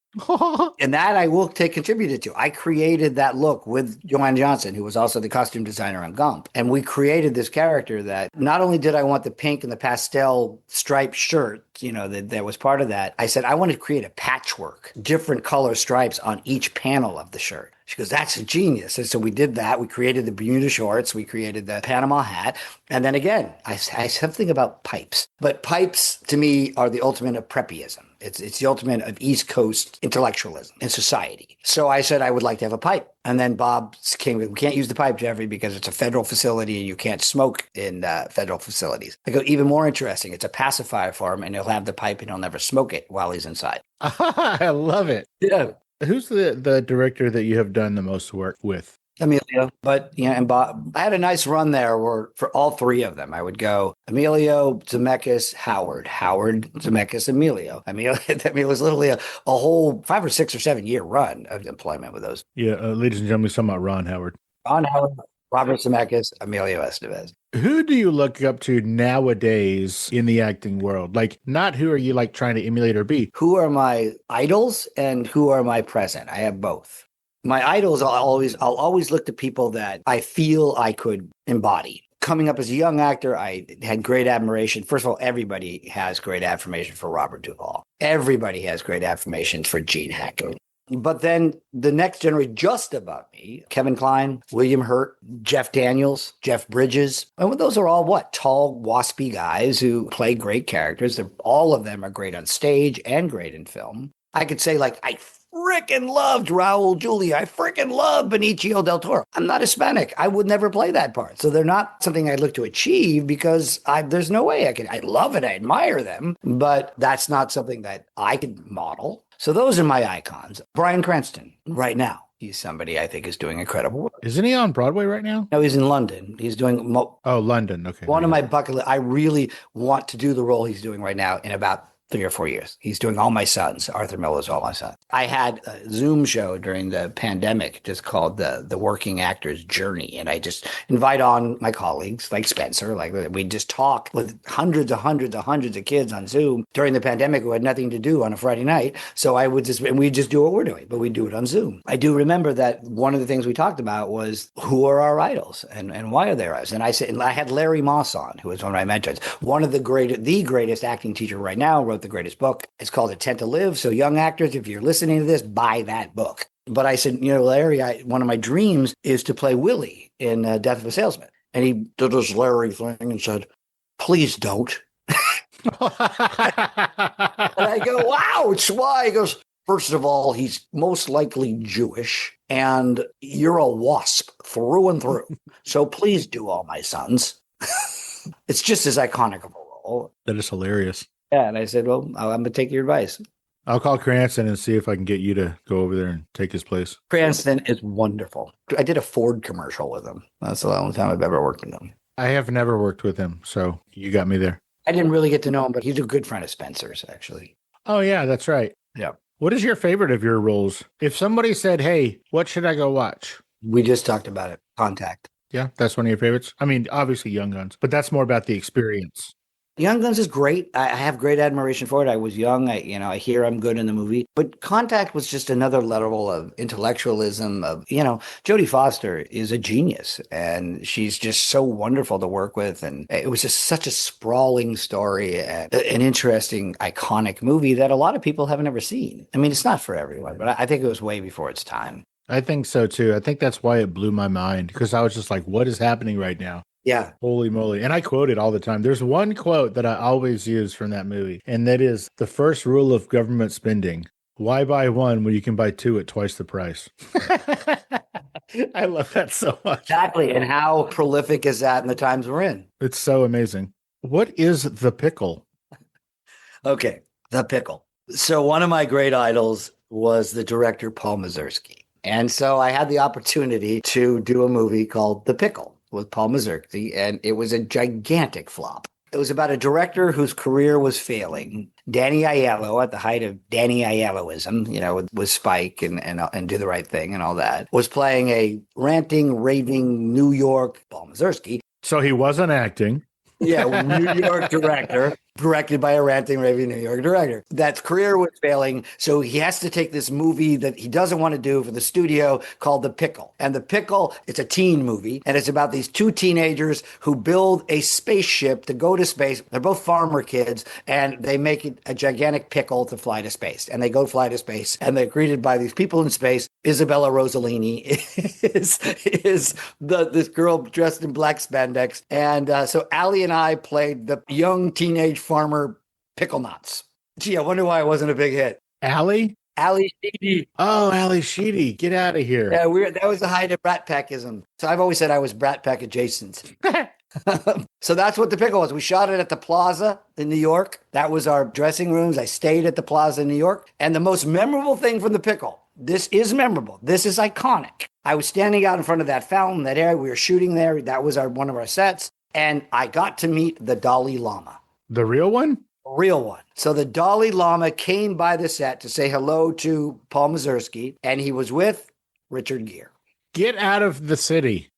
And that I will take contributed to. I created that look with Joanne Johnson, who was also the costume designer on Gump. And we created this character that not only did I want the pink and the pastel striped shirt, you know, that was part of that. I said, I want to create a patchwork, different color stripes on each panel of the shirt. She goes, that's a genius. And so we did that. We created the Bermuda shorts. We created the Panama hat. And then again, I said something about pipes. But pipes, to me, are the ultimate of preppyism. It's the ultimate of East Coast intellectualism in society. So I said I would like to have a pipe. And then Bob came with, we can't use the pipe, Geoffrey, because it's a federal facility and you can't smoke in federal facilities. I go, even more interesting, it's a pacifier for him and he'll have the pipe and he'll never smoke it while he's inside. I love it. Yeah. Who's the director that you have done the most work with? Emilio, but yeah, and Bob. I had a nice run there where for all three of them, I would go Emilio, Zemeckis, Howard, Zemeckis, Emilio. I mean, it was literally a whole 5 or 6 or 7 year run of employment with those. Yeah, ladies and gentlemen, we're talking about Ron Howard. Ron Howard, Robert Zemeckis, Emilio Estevez. Who do you look up to nowadays in the acting world? Like, not who are you like trying to emulate or be? Who are my idols and who are my present? I have both. My idols, I'll always look to people that I feel I could embody. Coming up as a young actor, I had great admiration. First of all, everybody has great admiration for Robert Duvall. Everybody has great admiration for Gene Hackman. But then the next generation just above me, Kevin Kline, William Hurt, Jeff Daniels, Jeff Bridges. And those are all what? Tall, waspy guys who play great characters. All of them are great on stage and great in film. I could say, like, I freaking loved Raul Julia. I freaking love Benicio del Toro. I'm not Hispanic. I would never play that part. So they're not something I look to achieve because there's no way I can. I love it. I admire them, but that's not something that I could model. So those are my icons. Bryan Cranston right now. He's somebody I think is doing incredible work. Isn't he on Broadway right now? No, he's in London. He's doing... London. Okay. One of my bucket list. I really want to do the role he's doing right now in about 3 or 4 years. He's doing All My Sons. Arthur Miller's All My Sons. I had a Zoom show during the pandemic just called the Working Actor's Journey. And I just invite on my colleagues like Spencer. Like we just talk with hundreds of kids on Zoom during the pandemic who had nothing to do on a Friday night. So we just do what we're doing, but we do it on Zoom. I do remember that one of the things we talked about was who are our idols and why are they ours? And I said, and I had Larry Moss on, who was one of my mentors. One of the greatest acting teacher right now, wrote the greatest book. It's called Intent to Live. So young actors, if you're listening to this, buy that book. But I said, Larry, one of my dreams is to play Willie in Death of a Salesman. And he did this Larry thing and said, please don't. And I go, wow, it's why? He goes, First of all, he's most likely Jewish, and you're a wasp through and through. So please do All My Sons. It's just as iconic of a role. That is hilarious. Yeah, and I said, well, I'm going to take your advice. I'll call Cranston and see if I can get you to go over there and take his place. Cranston is wonderful. I did a Ford commercial with him. That's the only time I've ever worked with him. I have never worked with him, so you got me there. I didn't really get to know him, but he's a good friend of Spencer's, actually. Oh, yeah, that's right. Yeah. What is your favorite of your roles? If somebody said, hey, what should I go watch? We just talked about it. Contact. Yeah, that's one of your favorites. I mean, obviously Young Guns, but that's more about the experience. Young Guns is great. I have great admiration for it. I was young. I hear I'm good in the movie. But Contact was just another level of intellectualism of, Jodie Foster is a genius and she's just so wonderful to work with. And it was just such a sprawling story and an interesting, iconic movie that a lot of people haven't ever seen. I mean, it's not for everyone, but I think it was way before its time. I think so, too. I think that's why it blew my mind because I was just like, what is happening right now? Yeah. Holy moly. And I quote it all the time. There's one quote that I always use from that movie, and that is the first rule of government spending. Why buy one when you can buy two at twice the price? I love that so much. Exactly. And how prolific is that in the times we're in? It's so amazing. What is the pickle? Okay. The pickle. So one of my great idols was the director Paul Mazursky. And so I had the opportunity to do a movie called The Pickle with Paul Mazursky, and it was a gigantic flop. It was about a director whose career was failing. Danny Aiello, at the height of Danny Aielloism, with Spike and Do the Right Thing and all that, was playing a ranting, raving New York Paul Mazursky. So he wasn't acting. Yeah, New York director, directed by a ranting, raving New York director. That career was failing, so he has to take this movie that he doesn't want to do for the studio called The Pickle. And The Pickle, it's a teen movie, and it's about these two teenagers who build a spaceship to go to space. They're both farmer kids, and they make it a gigantic pickle to fly to space. And they go fly to space, and they're greeted by these people in space. Isabella Rossellini is this girl dressed in black spandex. And so Allie and I played the young teenage farmer pickle nuts. Gee, I wonder why it wasn't a big hit. Allie? Allie Sheedy. Oh, Allie Sheedy. Get out of here. Yeah, that was the height of Brat Packism. So I've always said I was Brat Pack adjacent. So that's what The Pickle was. We shot it at the Plaza in New York. That was our dressing rooms. I stayed at the Plaza in New York. And the most memorable thing from The Pickle, this is memorable. This is iconic. I was standing out in front of that fountain, that area. We were shooting there. That was one of our sets. And I got to meet the Dalai Lama. The real one? Real one. So the Dalai Lama came by the set to say hello to Paul Mazursky, and he was with Richard Gere. Get out of the city.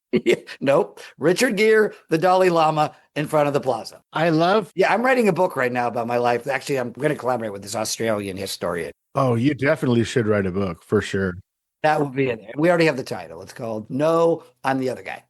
Nope. Richard Gere, the Dalai Lama, in front of the Plaza. Yeah, I'm writing a book right now about my life. Actually, I'm going to collaborate with this Australian historian. Oh, you definitely should write a book, for sure. That will be in there. We already have the title. It's called No, I'm the Other Guy.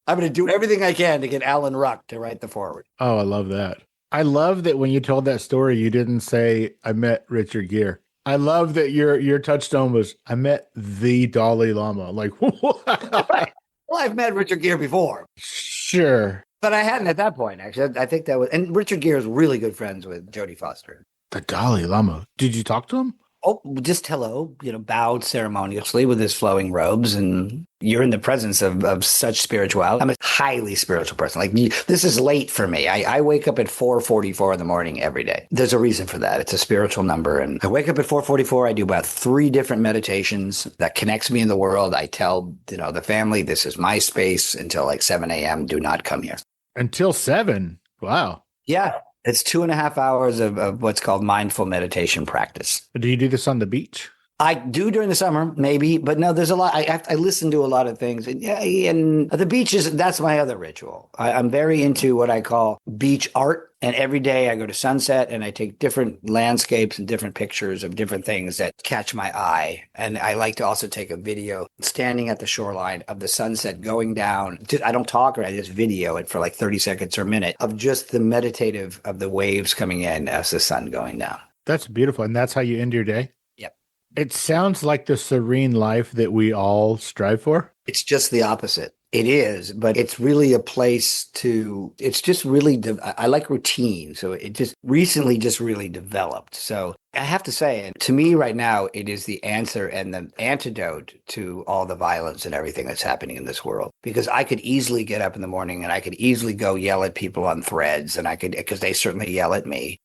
I'm going to do everything I can to get Alan Ruck to write the foreword. Oh, I love that. I love that when you told that story, you didn't say, I met Richard Gere. I love that your touchstone was, I met the Dalai Lama. Like, what? Right. Well, I've met Richard Gere before. Sure. But I hadn't at that point, actually. I think that was, and Richard Gere is really good friends with Jodie Foster. The Dalai Lama. Did you talk to him? Oh, just hello, bowed ceremoniously with his flowing robes. And you're in the presence of such spirituality. I'm a highly spiritual person. Like, this is late for me. I wake up at 4:44 in the morning every day. There's a reason for that. It's a spiritual number. And I wake up at 4:44. I do about 3 different meditations that connects me in the world. I tell, the family, this is my space until like 7 a.m. Do not come here. Until 7? Wow. Yeah. It's 2.5 hours of what's called mindful meditation practice. Do you do this on the beach? I do during the summer, maybe, but no, there's a lot. I listen to a lot of things. And the beach that's my other ritual. I'm very into what I call beach art. And every day I go to sunset and I take different landscapes and different pictures of different things that catch my eye. And I like to also take a video standing at the shoreline of the sunset going down. I don't talk, or I just video it for like 30 seconds or a minute of just the meditative of the waves coming in as the sun going down. That's beautiful. And that's how you end your day? Yep. It sounds like the serene life that we all strive for. It's just the opposite. It is, but it's really a place it's just really, I like routine. So it just recently really developed. So I have to say, to me right now, it is the answer and the antidote to all the violence and everything that's happening in this world. Because I could easily get up in the morning and I could easily go yell at people on threads, and I could, because they certainly yell at me.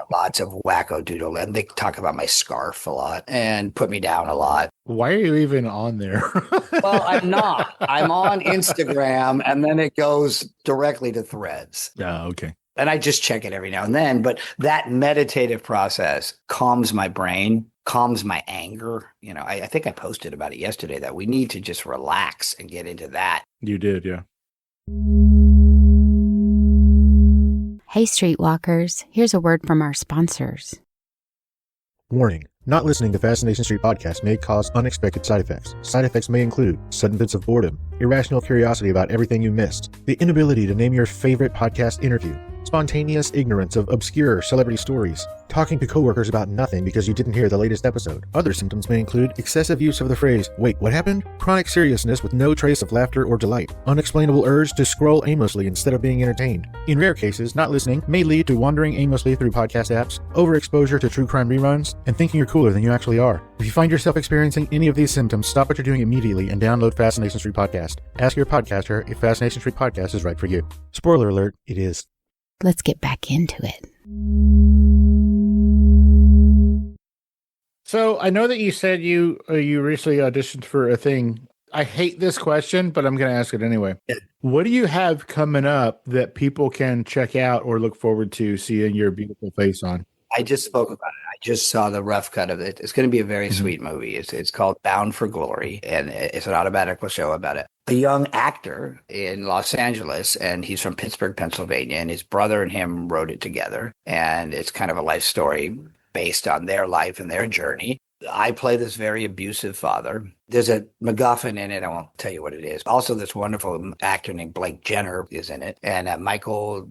Lots of wacko doodle, and they talk about my scarf a lot and put me down a lot. Why are you even on there? Well, I'm not. I'm on Instagram, and then it goes directly to threads. Yeah, okay. And I just check it every now and then. But that meditative process calms my brain, calms my anger. I think I posted about it yesterday that we need to just relax and get into that. You did, yeah. Hey, Streetwalkers, here's a word from our sponsors. Warning. Not listening to Fascination Street podcast may cause unexpected side effects. Side effects may include sudden fits of boredom, irrational curiosity about everything you missed, the inability to name your favorite podcast interview, spontaneous ignorance of obscure celebrity stories, talking to coworkers about nothing because you didn't hear the latest episode. Other symptoms may include excessive use of the phrase, "Wait, what happened?" Chronic seriousness with no trace of laughter or delight, unexplainable urge to scroll aimlessly instead of being entertained. In rare cases, not listening may lead to wandering aimlessly through podcast apps, overexposure to true crime reruns, and thinking you're cooler than you actually are. If you find yourself experiencing any of these symptoms, stop what you're doing immediately and download Fascination Street Podcast. Ask your podcaster if Fascination Street Podcast is right for you. Spoiler alert, it is. Let's get back into it. So I know that you said you recently auditioned for a thing. I hate this question, but I'm going to ask it anyway. What do you have coming up that people can check out or look forward to seeing your beautiful face on? I just spoke about it. I just saw the rough cut of it. It's going to be a very sweet movie. It's called Bound for Glory, and it's an autobiographical show about it. A young actor in Los Angeles, and he's from Pittsburgh, Pennsylvania, and his brother and him wrote it together. And it's kind of a life story based on their life and their journey. I play this very abusive father. There's a MacGuffin in it. I won't tell you what it is. Also, this wonderful actor named Blake Jenner is in it. And Michael,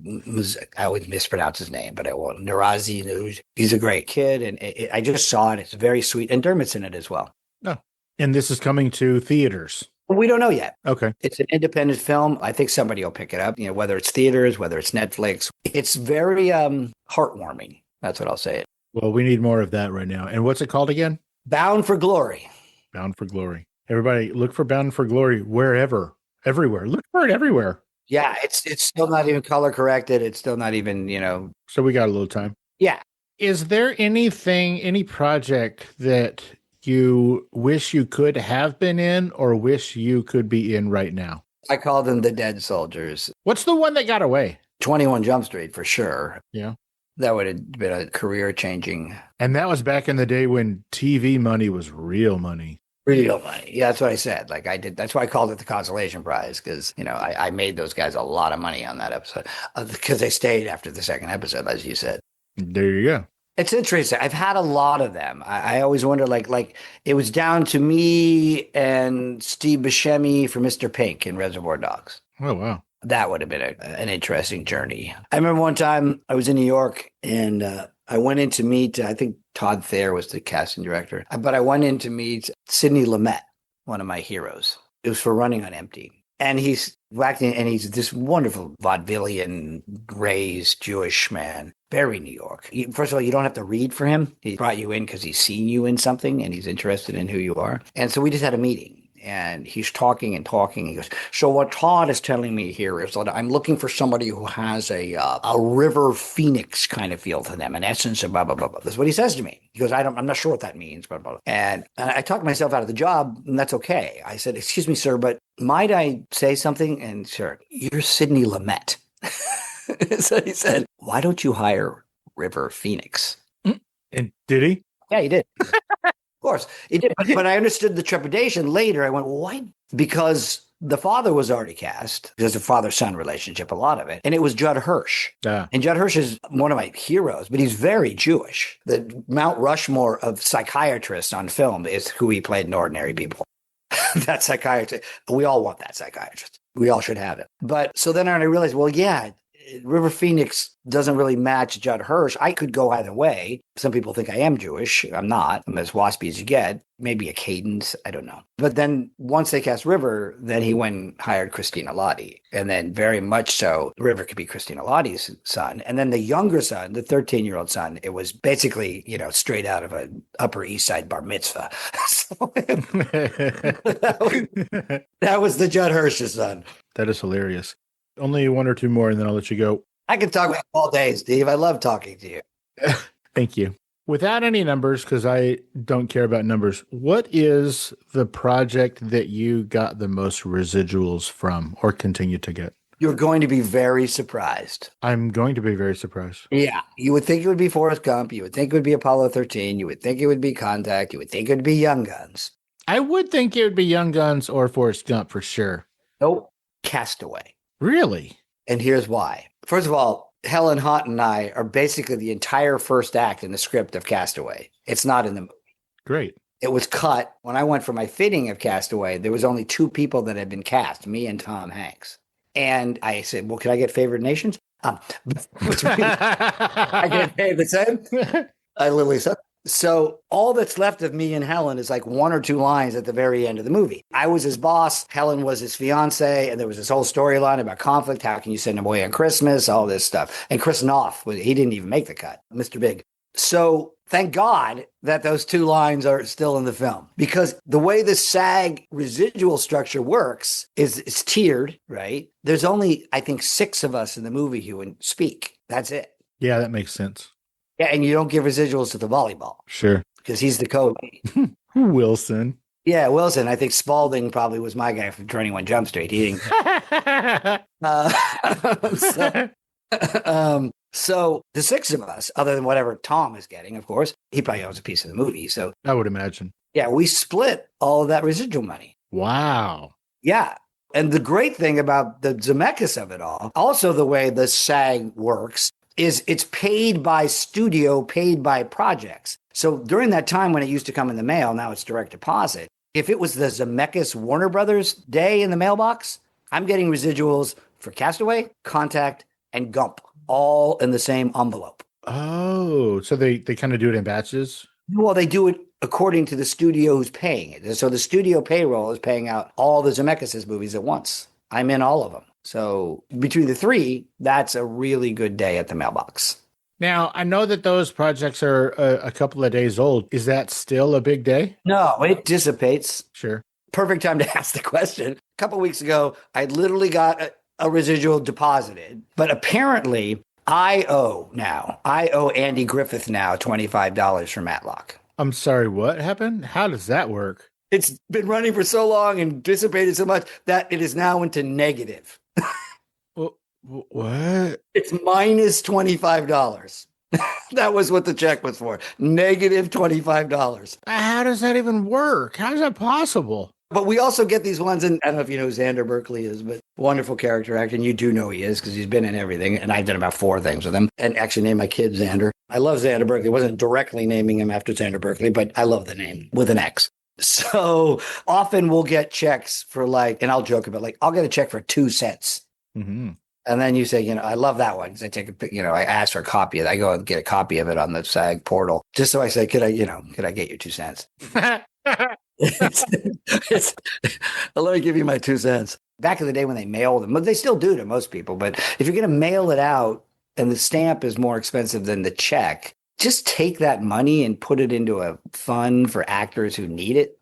I always mispronounce his name, but I won't. Narazi, he's a great kid. And I just saw it. It's very sweet. And Dermot's in it as well. Oh, and this is coming to theaters. We don't know yet. Okay. It's an independent film. I think somebody will pick it up, whether it's theaters, whether it's Netflix. It's very heartwarming. That's what I'll say. Well, we need more of that right now. And what's it called again? Bound for Glory. Bound for Glory. Everybody, look for Bound for Glory wherever, everywhere. Look for it everywhere. Yeah, it's still not even color corrected. It's still not even, So we got a little time. Yeah. Is there any project that you wish you could have been in or wish you could be in right now? I call them the dead soldiers. What's the one that got away? 21 Jump Street, for sure. Yeah. That would have been a career-changing. And that was back in the day when TV money was real money. Real money. Yeah, that's what I said. Like I did. That's why I called it the consolation prize, because, I made those guys a lot of money on that episode because they stayed after the second episode, as you said. There you go. It's interesting. I've had a lot of them. I always wonder, like it was down to me and Steve Buscemi for Mr. Pink in Reservoir Dogs. Oh, wow. That would have been an interesting journey. I remember one time I was in New York and I went in to meet, I think Todd Thayer was the casting director, but I went in to meet Sidney Lumet, one of my heroes. It was for Running on Empty. And he's acting, and he's this wonderful vaudevillian, raised Jewish man, very New York. First of all, you don't have to read for him. He brought you in because he's seen you in something and he's interested in who you are. And so we just had a meeting. And he's talking and talking. He goes, so what Todd is telling me here is that I'm looking for somebody who has a river phoenix kind of feel to them, an essence of blah, blah, blah, blah. That's what he says to me. He goes, I'm not sure what that means, blah, blah, blah. And I talked myself out of the job, and that's okay. I said, excuse me, sir, but might I say something? And sir, you're Sidney Lumet. So he said, why don't you hire River Phoenix? And did he? Yeah, he did. Of course, it did. But I understood the trepidation later. I went, well, why? Because the father was already cast. There's a father-son relationship, a lot of it. And it was Judd Hirsch. Yeah. And Judd Hirsch is one of my heroes, but he's very Jewish. The Mount Rushmore of psychiatrists on film is who he played in Ordinary People. That psychiatrist. We all want that psychiatrist. We all should have it. But so then I realized, well, yeah, River Phoenix doesn't really match Judd Hirsch. I could go either way. Some people think I am Jewish. I'm not. I'm as waspy as you get. Maybe a cadence. I don't know. But then once they cast River, then he went and hired Christina Lottie. And then very much so, River could be Christina Lottie's son. And then the younger son, the 13-year-old son, it was basically, straight out of an Upper East Side bar mitzvah. So that was the Judd Hirsch's son. That is hilarious. Only one or two more, and then I'll let you go. I can talk about all day, Steve. I love talking to you. Thank you. Without any numbers, because I don't care about numbers, what is the project that you got the most residuals from or continue to get? You're going to be very surprised. I'm going to be very surprised. Yeah. You would think it would be Forrest Gump. You would think it would be Apollo 13. You would think it would be Contact. You would think it would be Young Guns. I would think it would be Young Guns or Forrest Gump for sure. Nope. Castaway. Really? And here's why. First of all, Helen Hunt and I are basically the entire first act in the script of Castaway. It's not in the movie. Great. It was cut. When I went for my fitting of Castaway, there was only two people that had been cast, me and Tom Hanks. And I said, well, can I get favored nations? Which means I get paid the same. I literally said. So all that's left of me and Helen is like one or two lines at the very end of the movie. I was his boss. Helen was his fiance. And there was this whole storyline about conflict. How can you send him away on Christmas? All this stuff. And Chris Noth, he didn't even make the cut, Mr. Big. So thank God that those two lines are still in the film, because the way the SAG residual structure works is it's tiered, right? There's only, I think, 6 of us in the movie who can speak. That's it. Yeah, that makes sense. Yeah, and you don't give residuals to the volleyball. Sure. Because he's the co-lead. Wilson. Yeah, Wilson. I think Spalding probably was my guy from 21 Jump Street. He didn't. So the 6 of us, other than whatever Tom is getting, of course, he probably owns a piece of the movie. So I would imagine. Yeah, we split all of that residual money. Wow. Yeah. And the great thing about the Zemeckis of it all, also the way the SAG works, is it's paid by studio, paid by projects. So during that time when it used to come in the mail, now it's direct deposit. If it was the Zemeckis Warner Brothers day in the mailbox, I'm getting residuals for Castaway, Contact, and Gump, all in the same envelope. Oh, so they kind of do it in batches? Well, they do it according to the studio who's paying it. So the studio payroll is paying out all the Zemeckis' movies at once. I'm in all of them. So between the 3, that's a really good day at the mailbox. Now, I know that those projects are a couple of days old. Is that still a big day? No, it dissipates. Sure. Perfect time to ask the question. A couple of weeks ago, I literally got a residual deposited, but apparently I owe Andy Griffith now $25 for Matlock. I'm sorry, what happened? How does that work? It's been running for so long and dissipated so much that it is now into negative. What? It's minus $25. That was what the check was for. Negative $25. How does that even work? How is that possible? But we also get these ones, and I don't know if you know who Xander Berkeley is, but wonderful character actor, and you do know he is because he's been in everything, and I've done about 4 things with him, and actually named my kid Xander. I love Xander Berkeley. I wasn't directly naming him after Xander Berkeley, but I love the name with an X. So often we'll get checks for and I'll joke about I'll get a check for 2 cents. Mm-hmm. And then you say, I love that one. I take I ask for a copy of it. I go and get a copy of it on the SAG portal. Just so I say, could I get your 2 cents? Let me give you my 2 cents. Back in the day when they mailed them, they still do to most people. But if you're going to mail it out and the stamp is more expensive than the check, just take that money and put it into a fund for actors who need it.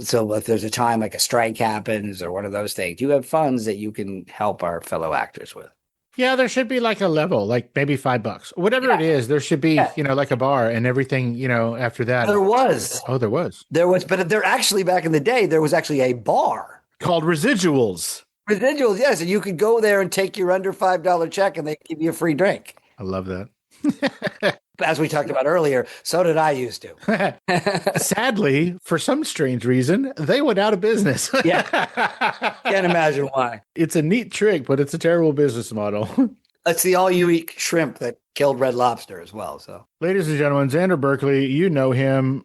So if there's a time like a strike happens or one of those things, you have funds that you can help our fellow actors with. Yeah, there should be a level, maybe $5, whatever it is. There should be, like a bar and everything, after that. There was. Oh, there was. But there actually, back in the day, there was actually a bar called Residuals. Residuals, yes. And you could go there and take your under $5 check and they give you a free drink. I love that. As we talked about earlier, so did I used to. Sadly, for some strange reason, they went out of business. Yeah. Can't imagine why. It's a neat trick, but it's a terrible business model. It's the all-you-eat shrimp that killed Red Lobster as well. So, ladies and gentlemen, Xander Berkeley, you know him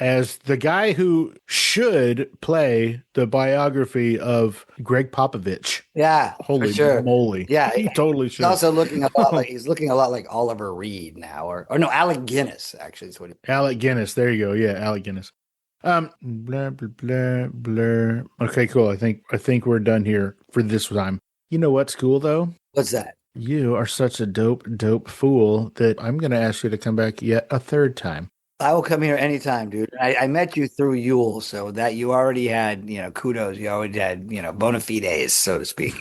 as the guy who should play the biography of Greg Popovich. Yeah, Holy for sure. moly. Yeah, He totally he's should. also looking a lot like Oliver Reed now, or no, Alec Guinness actually is what he. Alec Guinness. There you go. Yeah, Alec Guinness. Blah, blah, blah, blah. Okay, cool. I think we're done here for this time. You know what's cool though? What's that? You are such a dope fool that I'm going to ask you to come back yet a third time. I will come here anytime, dude. I met you through Yule, so that you already had, kudos. You already had, bona fides, so to speak.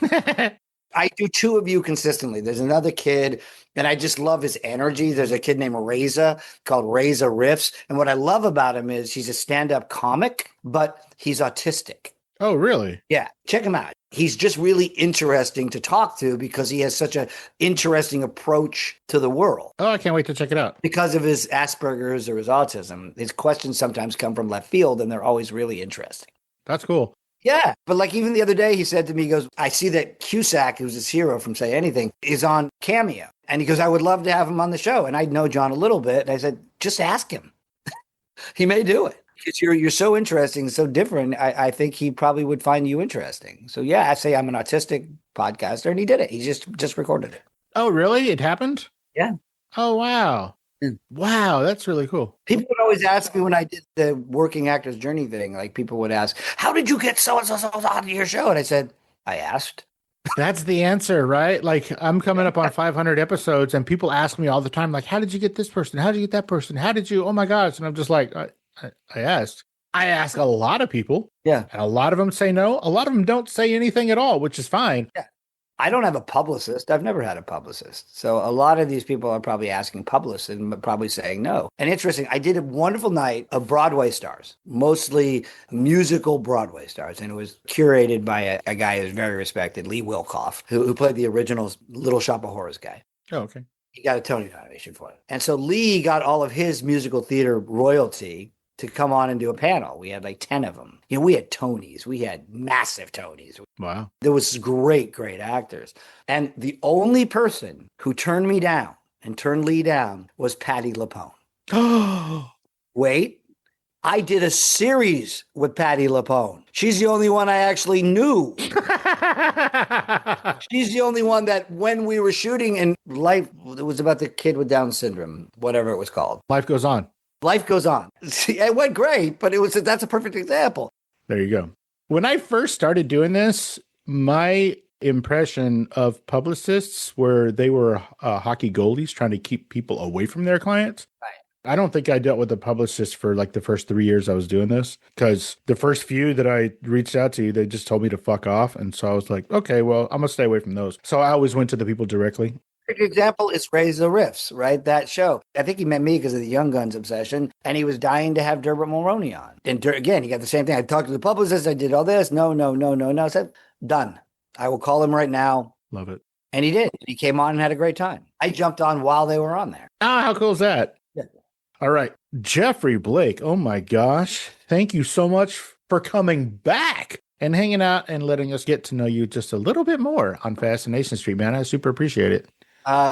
I do two of you consistently. There's another kid, and I just love his energy. There's a kid named Reza called Reza Riffs. And what I love about him is he's a stand-up comic, but he's autistic. Oh, really? Yeah. Check him out. He's just really interesting to talk to because he has such an interesting approach to the world. Oh, I can't wait to check it out. Because of his Asperger's or his autism, his questions sometimes come from left field, and they're always really interesting. That's cool. Yeah. But like even the other day, he said to me, he goes, I see that Cusack, who's his hero from Say Anything, is on Cameo. And he goes, I would love to have him on the show. And I know John a little bit. And I said, just ask him. He may do it. Because you're so interesting, so different. I think he probably would find you interesting. So yeah, I say I'm an autistic podcaster, and he did it. He just recorded it. Oh, really? It happened? Yeah. Oh, wow. Wow, that's really cool. People would always ask me when I did the working actor's journey thing, like people would ask, how did you get so-and-so on your show? And I said, I asked. That's the answer, right? Like I'm coming up on 500 episodes and people ask me all the time, like, how did you get this person? How did you get that person? How did you, oh my gosh. And I'm just like, I asked. I ask a lot of people. Yeah. And a lot of them say no. A lot of them don't say anything at all, which is fine. Yeah. I don't have a publicist. I've never had a publicist. So a lot of these people are probably asking publicists and probably saying no. And interesting, I did a wonderful night of Broadway stars, mostly musical Broadway stars. And it was curated by a guy who's very respected, Lee Wilkoff, who played the original Little Shop of Horrors guy. Oh, okay. He got a Tony nomination for it. And so Lee got all of his musical theater royalty to come on and do a panel. We had like 10 of them. We had Tonys. We had massive Tonys. Wow. There was great actors. And the only person who turned me down and turned Lee down was Patti LuPone. Oh, Wait, I did a series with Patti LuPone. She's the only one I actually knew. She's the only one that when we were shooting in Life, it was about the kid with Down syndrome, whatever it was called. Life goes on. Life goes on. See, it went great, but that's a perfect example. There you go. When I first started doing this, my impression of publicists were they were hockey goalies trying to keep people away from their clients. Right. I don't think I dealt with a publicist for like the first 3 years I was doing this because the first few that I reached out to, they just told me to fuck off. And so I was like, okay, well, I'm going to stay away from those. So I always went to the people directly. Example is Razor Riffs, right? That show. I think he met me because of the Young Guns obsession, and he was dying to have Dermot Mulroney on. And again, he got the same thing. I talked to the publicist. I did all this. No. I said, done. I will call him right now. Love it. And he did. He came on and had a great time. I jumped on while they were on there. Ah, how cool is that? Yeah. All right. Geoffrey Blake. Oh my gosh. Thank you so much for coming back and hanging out and letting us get to know you just a little bit more on Fascination Street, man. I super appreciate it.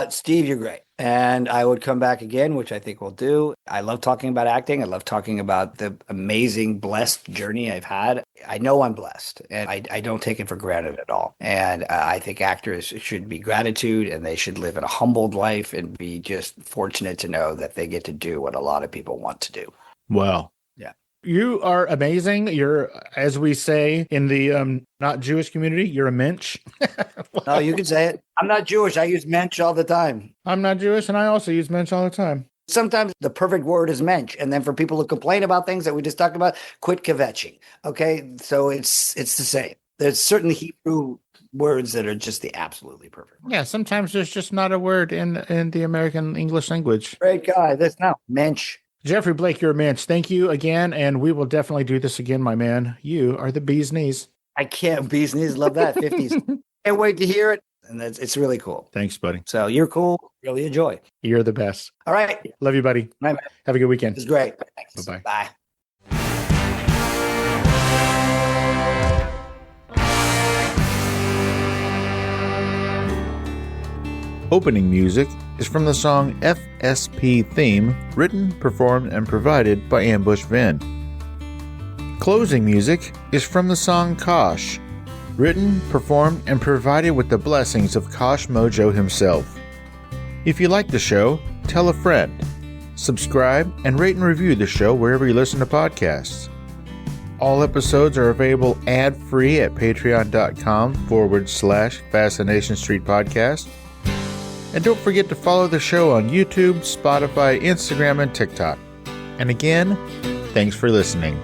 Steve, you're great. And I would come back again, which I think we'll do. I love talking about acting. I love talking about the amazing, blessed journey I've had. I know I'm blessed, and I don't take it for granted at all. And I think actors should be gratitude, and they should live in a humbled life and be just fortunate to know that they get to do what a lot of people want to do. Well, yeah. You are amazing. You're, as we say in the not Jewish community, you're a mensch. No, you can say it. I'm not Jewish. I use mensch all the time. I'm not Jewish, and I also use mensch all the time. Sometimes the perfect word is mensch. And then for people who complain about things that we just talked about, quit kvetching. Okay? So it's the same. There's certain Hebrew words that are just the absolutely perfect word. Yeah, sometimes there's just not a word in the American English language. Great guy. Mensch. Geoffrey Blake, you're a mensch. Thank you again, and we will definitely do this again, my man. You are the bee's knees. I can't. Bee's knees. Love that. 50s. Can't wait to hear it. And it's really cool. Thanks, buddy. So you're cool. Really enjoy. You're the best. All right. Love you, buddy. Bye, man. Have a good weekend. It's great. Thanks. Bye-bye. Bye. Opening music is from the song FSP Theme, written, performed, and provided by Ambush Vin. Closing music is from the song Kosh, written, performed, and provided with the blessings of Kosh Mojo himself. If you like the show, tell a friend. Subscribe and rate and review the show wherever you listen to podcasts. All episodes are available ad-free at patreon.com/Fascination Street Podcast. And don't forget to follow the show on YouTube, Spotify, Instagram, and TikTok. And again, thanks for listening.